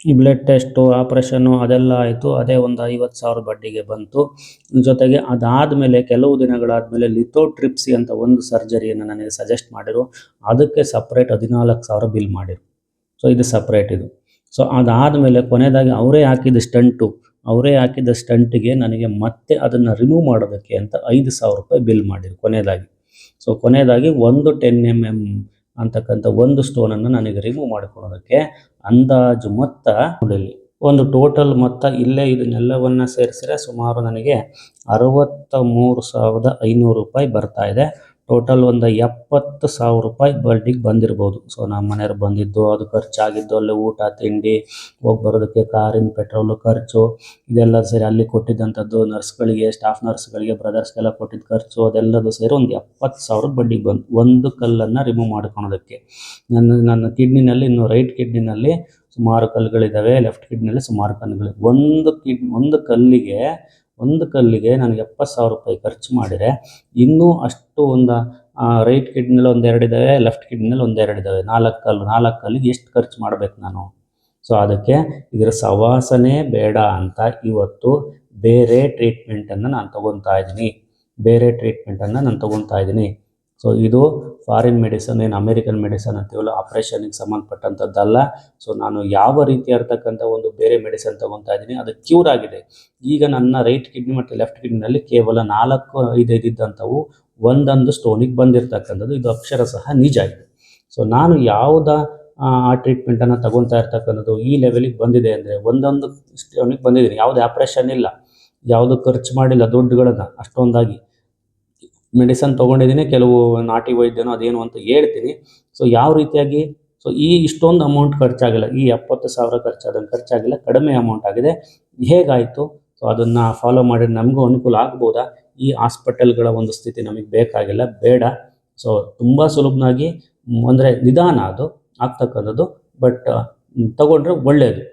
A: ಈ ಬ್ಲಡ್ ಟೆಸ್ಟು, ಆಪ್ರೇಷನ್ನು ಅದೆಲ್ಲ ಆಯಿತು. ಅದೇ ಒಂದು 50,000 ಬಡ್ಡಿಗೆ ಬಂತು. ಜೊತೆಗೆ ಅದಾದಮೇಲೆ ಕೆಲವು ದಿನಗಳಾದಮೇಲೆ ಲಿಥೋಟ್ರಿಪ್ಸಿ ಅಂತ ಒಂದು ಸರ್ಜರಿಯನ್ನು ನನಗೆ ಸಜೆಸ್ಟ್ ಮಾಡಿರು. ಅದಕ್ಕೆ ಸಪ್ರೇಟ್ 14,000 ಬಿಲ್ ಮಾಡಿರು. ಸೊ ಇದು ಸಪ್ರೇಟ್ ಇದು. ಸೊ ಅದಾದಮೇಲೆ ಕೊನೆಯದಾಗಿ ಅವರೇ ಹಾಕಿದ ಸ್ಟಂಟಿಗೆ ನನಗೆ ಮತ್ತೆ ಅದನ್ನು ರಿಮೂವ್ ಮಾಡೋದಕ್ಕೆ ಅಂತ ₹5,000 ಬಿಲ್ ಮಾಡಿರು ಕೊನೆಯದಾಗಿ. ಸೊ ಕೊನೆಯದಾಗಿ ಒಂದು 10 mm ಅಂತಕ್ಕಂಥ ಒಂದು ಸ್ಟೋನನ್ನು ನನಗೆ ರಿಮೂವ್ ಮಾಡಿಕೊಡೋದಕ್ಕೆ ಅಂದಾಜು ಮೊತ್ತ ನೋಡಿ, ಒಂದು ಟೋಟಲ್ ಮೊತ್ತ ಇಲ್ಲೇ ಇದನ್ನೆಲ್ಲವನ್ನು ಸೇರಿಸಿದ್ರೆ ಸುಮಾರು ನನಗೆ ₹63,500 ಬರ್ತಾ ಇದೆ. ಟೋಟಲ್ ಒಂದು 70,000 ರೂಪಾಯಿ ಬರ್ಡಿಗೆ ಬಂದಿರ್ಬೋದು. ಸೊ ನಮ್ಮ ಮನೆಯವ್ರು ಬಂದಿದ್ದು, ಅದು ಖರ್ಚಾಗಿದ್ದು, ಅಲ್ಲಿ ಊಟ ತಿಂಡಿ, ಹೋಗಿ ಬರೋದಕ್ಕೆ ಕಾರಿನ ಪೆಟ್ರೋಲು ಖರ್ಚು, ಇದೆಲ್ಲ ಸೇರಿ ಅಲ್ಲಿ ಕೊಟ್ಟಿದ್ದಂಥದ್ದು ನರ್ಸ್ಗಳಿಗೆ, ಸ್ಟಾಫ್ ನರ್ಸ್ಗಳಿಗೆ, ಬ್ರದರ್ಸ್ಗೆಲ್ಲ ಕೊಟ್ಟಿದ್ದ ಖರ್ಚು, ಅದೆಲ್ಲದು ಸೇರಿ ಒಂದು 70,000 ಬಡ್ಡಿಗೆ ಬಂತು ಒಂದು ಕಲ್ಲನ್ನು ರಿಮೂವ್ ಮಾಡ್ಕೊಳೋದಕ್ಕೆ. ನನ್ನ ಕಿಡ್ನಿನಲ್ಲಿ, ಇನ್ನು ರೈಟ್ ಕಿಡ್ನಿನಲ್ಲಿ ಸುಮಾರು ಕಲ್ಲುಗಳಿದ್ದಾವೆ, ಲೆಫ್ಟ್ ಕಿಡ್ನಿಯಲ್ಲಿ ಸುಮಾರು ಕಲ್ಲುಗಳು. ಒಂದು ಕಲ್ಲಿಗೆ ನಾನು 70,000 ರೂಪಾಯಿ ಖರ್ಚು ಮಾಡಿದರೆ, ಇನ್ನೂ ಅಷ್ಟು ಒಂದು ರೈಟ್ ಕಿಡ್ನಿಯಲ್ಲಿ ಒಂದೆರಡು ಇದ್ದಾವೆ, ಲೆಫ್ಟ್ ಕಿಡ್ನಿಯಲ್ಲಿ ಒಂದೆರಡು ಇದ್ದಾವೆ, 4 ಕಲ್ಲಿಗೆ ಎಷ್ಟು ಖರ್ಚು ಮಾಡಬೇಕು ನಾನು? ಸೊ ಅದಕ್ಕೆ ಇದರ ಸವಾಸನೆ ಬೇಡ ಅಂತ ಇವತ್ತು ಬೇರೆ ಟ್ರೀಟ್ಮೆಂಟನ್ನು ನಾನು ತೊಗೊತಾ ಇದ್ದೀನಿ. ಸೊ ಇದು ಫಾರಿನ್ ಮೆಡಿಸನ್, ಏನು ಅಮೇರಿಕನ್ ಮೆಡಿಸನ್ ಅಂತೀವಲ್ಲ, ಆಪ್ರೇಷನ್ಗೆ ಸಂಬಂಧಪಟ್ಟಂಥದ್ದಲ್ಲ. ಸೊ ನಾನು ಯಾವ ರೀತಿ ಇರ್ತಕ್ಕಂಥ ಒಂದು ಬೇರೆ ಮೆಡಿಸನ್ ತೊಗೊತಾ ಇದ್ದೀನಿ, ಅದು ಕ್ಯೂರ್ ಆಗಿದೆ. ಈಗ ನನ್ನ ರೈಟ್ ಕಿಡ್ನಿ ಮತ್ತು ಲೆಫ್ಟ್ ಕಿಡ್ನಿನಲ್ಲಿ ಕೇವಲ 4-5 ಇದ್ದಂಥವು ಒಂದೊಂದು ಸ್ಟೋನಿಗೆ ಬಂದಿರತಕ್ಕಂಥದ್ದು, ಇದು ಅಕ್ಷರಶಃ ನಿಜ ಇದೆ. ಸೊ ನಾನು ಆ ಟ್ರೀಟ್ಮೆಂಟನ್ನು ತೊಗೊತಾ ಇರ್ತಕ್ಕಂಥದ್ದು ಈ ಲೆವೆಲಿಗೆ ಬಂದಿದೆ ಅಂದರೆ, ಒಂದೊಂದು ಸ್ಟೋನಿಗೆ ಬಂದಿದ್ದೀನಿ, ಯಾವುದೇ ಆಪ್ರೇಷನ್ ಇಲ್ಲ, ಯಾವುದು ಖರ್ಚು ಮಾಡಿಲ್ಲ ದುಡ್ಡುಗಳನ್ನು ಅಷ್ಟೊಂದಾಗಿ. ಮೆಡಿಸನ್ ತೊಗೊಂಡಿದ್ದೀನಿ, ಕೆಲವು ನಾಟಿ ವೈದ್ಯನೋ ಅದೇನು ಅಂತ ಹೇಳ್ತೀನಿ. ಸೊ ಯಾವ ರೀತಿಯಾಗಿ, ಸೊ ಇಷ್ಟೊಂದು ಅಮೌಂಟ್ ಖರ್ಚಾಗಿಲ್ಲ, ಈ 70,000 ಖರ್ಚಾಗಿಲ್ಲ, ಕಡಿಮೆ ಅಮೌಂಟ್ ಆಗಿದೆ. ಹೇಗಾಯಿತು? ಸೊ ಅದನ್ನು ಫಾಲೋ ಮಾಡಿ ನಮಗೂ ಅನುಕೂಲ ಆಗ್ಬೋದಾ? ಈ ಹಾಸ್ಪಿಟಲ್ಗಳ ಒಂದು ಸ್ಥಿತಿ ನಮಗೆ ಬೇಕಾಗಿಲ್ಲ, ಬೇಡ. ಸೊ ತುಂಬ ಸುಲಭವಾಗಿ, ಅಂದರೆ ನಿಧಾನ ಅದು ಆಗ್ತಕ್ಕಂಥದ್ದು, ಬಟ್ ತಗೊಂಡ್ರೆ ಒಳ್ಳೆಯದು.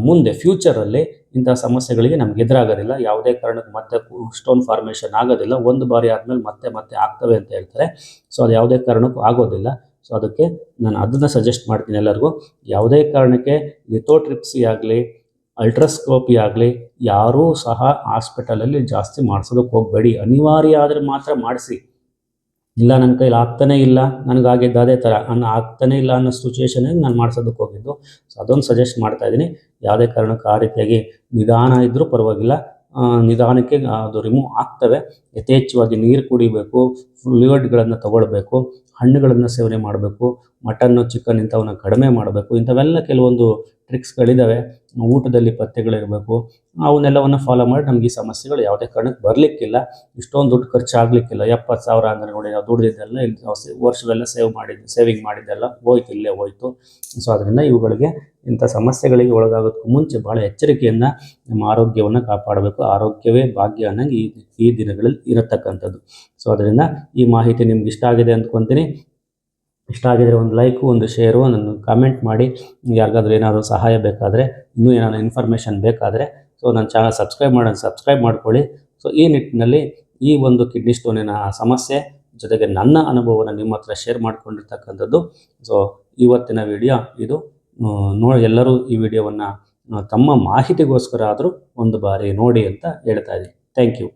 A: ಮುಂದೆ ಫ್ಯೂಚರಲ್ಲಿ ಇಂಥ ಸಮಸ್ಯೆಗಳಿಗೆ ನಮ್ಗೆ ಎದುರಾಗೋದಿಲ್ಲ, ಯಾವುದೇ ಕಾರಣಕ್ಕೆ ಮತ್ತೆ ಸ್ಟೋನ್ ಫಾರ್ಮೇಷನ್ ಆಗೋದಿಲ್ಲ. ಒಂದು ಬಾರಿ ಆದಮೇಲೆ ಮತ್ತೆ ಆಗ್ತವೆ ಅಂತ ಹೇಳ್ತಾರೆ. ಸೊ ಅದು ಯಾವುದೇ ಕಾರಣಕ್ಕೂ ಆಗೋದಿಲ್ಲ. ಸೊ ಅದಕ್ಕೆ ನಾನು ಅದನ್ನು ಸಜೆಸ್ಟ್ ಮಾಡ್ತೀನಿ ಎಲ್ಲರಿಗೂ. ಯಾವುದೇ ಕಾರಣಕ್ಕೆ ಲಿಥೋಟ್ರಿಪ್ಸಿ ಆಗಲಿ, ಅಲ್ಟ್ರಾಸ್ಕೋಪಿ ಆಗಲಿ, ಯಾರೂ ಸಹ ಹಾಸ್ಪಿಟಲಲ್ಲಿ ಜಾಸ್ತಿ ಮಾಡಿಸೋದಕ್ಕೆ ಹೋಗಬೇಡಿ. ಅನಿವಾರ್ಯ ಆದರೆ ಮಾತ್ರ ಮಾಡಿಸಿ. ಇಲ್ಲ ನನ್ನ ಕೈಲಿ ಆಗ್ತಾನೇ ಇಲ್ಲ, ನನಗಾಗಿದ್ದು ಅದೇ ಥರ ಆಗ್ತಾನೇ ಇಲ್ಲ ಅನ್ನೋ ಸಿಚುವೇಷನಲ್ಲಿ ನಾನು ಮಾಡಿಸೋದಕ್ಕೆ ಹೋಗಿದ್ದು. ಸೊ ಅದೊಂದು ಸಜೆಸ್ಟ್ ಮಾಡ್ತಾಯಿದ್ದೀನಿ. ಯಾವುದೇ ಕಾರಣಕ್ಕೆ ಆ ರೀತಿಯಾಗಿ ನಿಧಾನ ಇದ್ದರೂ ಪರವಾಗಿಲ್ಲ, ನಿಧಾನಕ್ಕೆ ಅದು ರಿಮೂವ್ ಆಗ್ತವೆ. ಯಥೇಚ್ಛವಾಗಿ ನೀರು ಕುಡಿಬೇಕು, ಫ್ಲೂಯಿಡ್ಗಳನ್ನು ತಗೊಳ್ಬೇಕು, ಹಣ್ಣುಗಳನ್ನು ಸೇವನೆ ಮಾಡಬೇಕು, ಮಟನ್ನು ಚಿಕನ್ ಇಂಥವನ್ನ ಕಡಿಮೆ ಮಾಡಬೇಕು. ಇಂಥವೆಲ್ಲ ಕೆಲವೊಂದು ಟ್ರಿಕ್ಸ್ಗಳಿದ್ದಾವೆ. ಊಟದಲ್ಲಿ ಪಥ್ಯಗಳಿರಬೇಕು, ಅವನ್ನೆಲ್ಲವನ್ನು ಫಾಲೋ ಮಾಡಿ ನಮಗೆ ಈ ಸಮಸ್ಯೆಗಳು ಯಾವುದೇ ಕಾರಣಕ್ಕೆ ಬರಲಿಕ್ಕಿಲ್ಲ. ಇಷ್ಟೊಂದು ದುಡ್ಡು ಖರ್ಚಾಗಲಿಕ್ಕಿಲ್ಲ. 70,000 ಅಂದರೆ ನೋಡಿ, ನಾವು ದುಡ್ದಿದ್ದೆಲ್ಲ ವರ್ಷವೆಲ್ಲ ಸೇವಿಂಗ್ ಮಾಡಿದ್ದೆಲ್ಲ ಇಲ್ಲೇ ಹೋಯ್ತು. ಸೊ ಅದರಿಂದ ಇವುಗಳಿಗೆ, ಇಂಥ ಸಮಸ್ಯೆಗಳಿಗೆ ಒಳಗಾಗೋದಕ್ಕೂ ಮುಂಚೆ ಭಾಳ ಎಚ್ಚರಿಕೆಯಿಂದ ನಮ್ಮ ಆರೋಗ್ಯವನ್ನು ಕಾಪಾಡಬೇಕು. ಆರೋಗ್ಯವೇ ಭಾಗ್ಯ ಅನ್ನಂಗೆ ಈ ದಿನಗಳಲ್ಲಿ ಇರತಕ್ಕಂಥದ್ದು. ಸೊ ಅದರಿಂದ ಈ ಮಾಹಿತಿ ನಿಮ್ಗೆ ಇಷ್ಟ ಆಗಿದೆ ಅಂದ್ಕೊತೀನಿ. ಇಷ್ಟ ಆಗಿದರೆ ಒಂದು ಲೈಕು, ಒಂದು ಶೇರು, ನನ್ನ ಕಾಮೆಂಟ್ ಮಾಡಿ. ಯಾರಿಗಾದ್ರೂ ಏನಾದರೂ ಸಹಾಯ ಬೇಕಾದರೆ, ಇನ್ನೂ ಏನಾದರೂ ಇನ್ಫಾರ್ಮೇಷನ್ ಬೇಕಾದರೆ, ಸೊ ನನ್ನ ಚಾನಲ್ ಸಬ್ಸ್ಕ್ರೈಬ್ ಮಾಡ್ಕೊಳ್ಳಿ. ಸೊ ಈ ನಿಟ್ಟಿನಲ್ಲಿ ಈ ಒಂದು ಕಿಡ್ನಿ ಸ್ಟೋನಿನ ಸಮಸ್ಯೆ ಜೊತೆಗೆ ನನ್ನ ಅನುಭವನ ನಿಮ್ಮ ಹತ್ರ ಶೇರ್ ಮಾಡ್ಕೊಂಡಿರ್ತಕ್ಕಂಥದ್ದು. ಸೊ ಇವತ್ತಿನ ವಿಡಿಯೋ ಇದು. ಎಲ್ಲರೂ ಈ ವಿಡಿಯೋವನ್ನು ತಮ್ಮ ಮಾಹಿತಿಗೋಸ್ಕರ ಆದರೂ ಒಂದು ಬಾರಿ ನೋಡಿ ಅಂತ ಹೇಳ್ತಾ ಇದ್ದೀನಿ. Thank you.